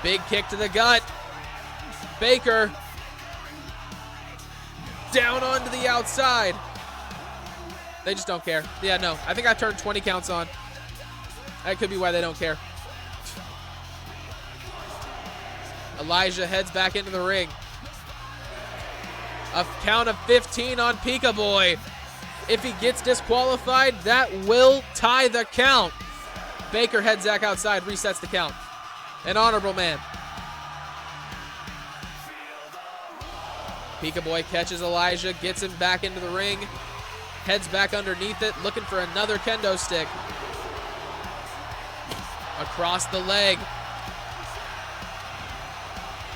Big kick to the gut. Baker down onto the outside. They just don't care. Yeah, no, I think I turned 20 counts on. That could be why they don't care. Elijah heads back into the ring. A count of 15 on PIKABOY. If he gets disqualified, that will tie the count. Baker heads back outside, resets the count. An honorable man. PIKABOY catches Elijah, gets him back into the ring, heads back underneath it, looking for another kendo stick. Across the leg.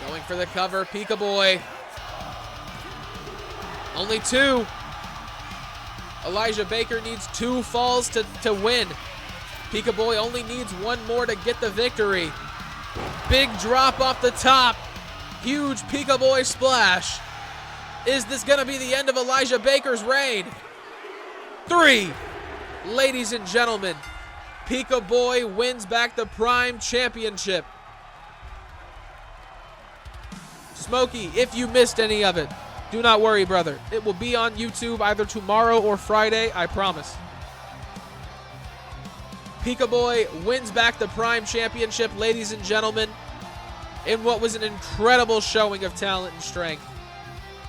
Going for the cover, PIKABOY. Only 2. Elijah Baker needs 2 falls to win. PIKABOY only needs 1 more to get the victory. Big drop off the top. Huge PIKABOY splash. Is this going to be the end of Elijah Baker's reign? 3. Ladies and gentlemen, PIKABOY wins back the Prime Championship. Smokey, if you missed any of it, do not worry, brother. It will be on YouTube either tomorrow or Friday, I promise. PIKABOY wins back the Prime Championship, ladies and gentlemen, in what was an incredible showing of talent and strength.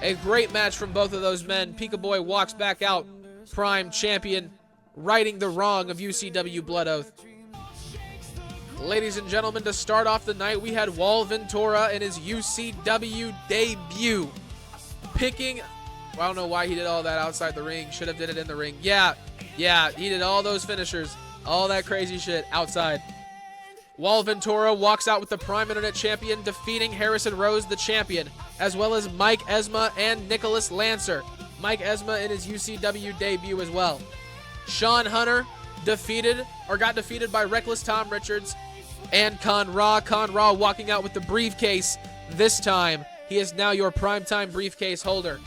A great match from both of those men. PIKABOY walks back out, Prime Champion, righting the wrong of UCW Blood Oath. Ladies and gentlemen, to start off the night, we had Vintora in his UCW debut. Picking, I don't know why he did all that outside the ring. Should have did it in the ring. Yeah, he did all those finishers, all that crazy shit outside. Vintora walks out with the Prime Internet Champion, defeating Harrison Rose, the champion, as well as Mike Esma and Nicholas Lancer. Mike Esma in his UCW debut as well. Shawn Hunter got defeated by Wreckless Tom Richards, and Conra walking out with the briefcase. This time, he is now your primetime briefcase holder.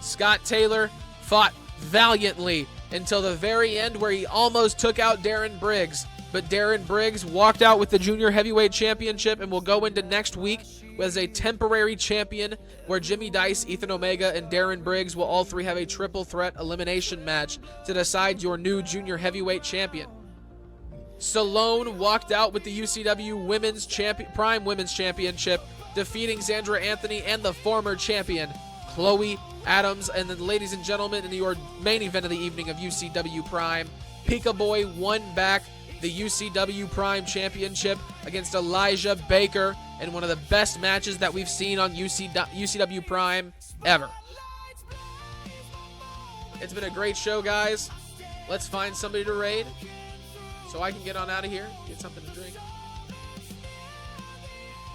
Scott Taylor fought valiantly until the very end where he almost took out Darren Briggs. But Darren Briggs walked out with the Junior Heavyweight Championship and will go into next week as a temporary champion where Jimmy Dice, Ethan Omega, and Darren Briggs will all three have a triple threat elimination match to decide your new Junior Heavyweight Champion. Sloane walked out with the UCW Prime Women's Championship, defeating Xandra Anthony and the former champion, Chloe Adams. And then, ladies and gentlemen, in your main event of the evening of UCW Prime, PIKABOY won back the UCW Prime Championship against Elijah Baker in one of the best matches that we've seen on UCW Prime ever. It's been a great show, guys. Let's find somebody to raid so I can get on out of here, get something to drink.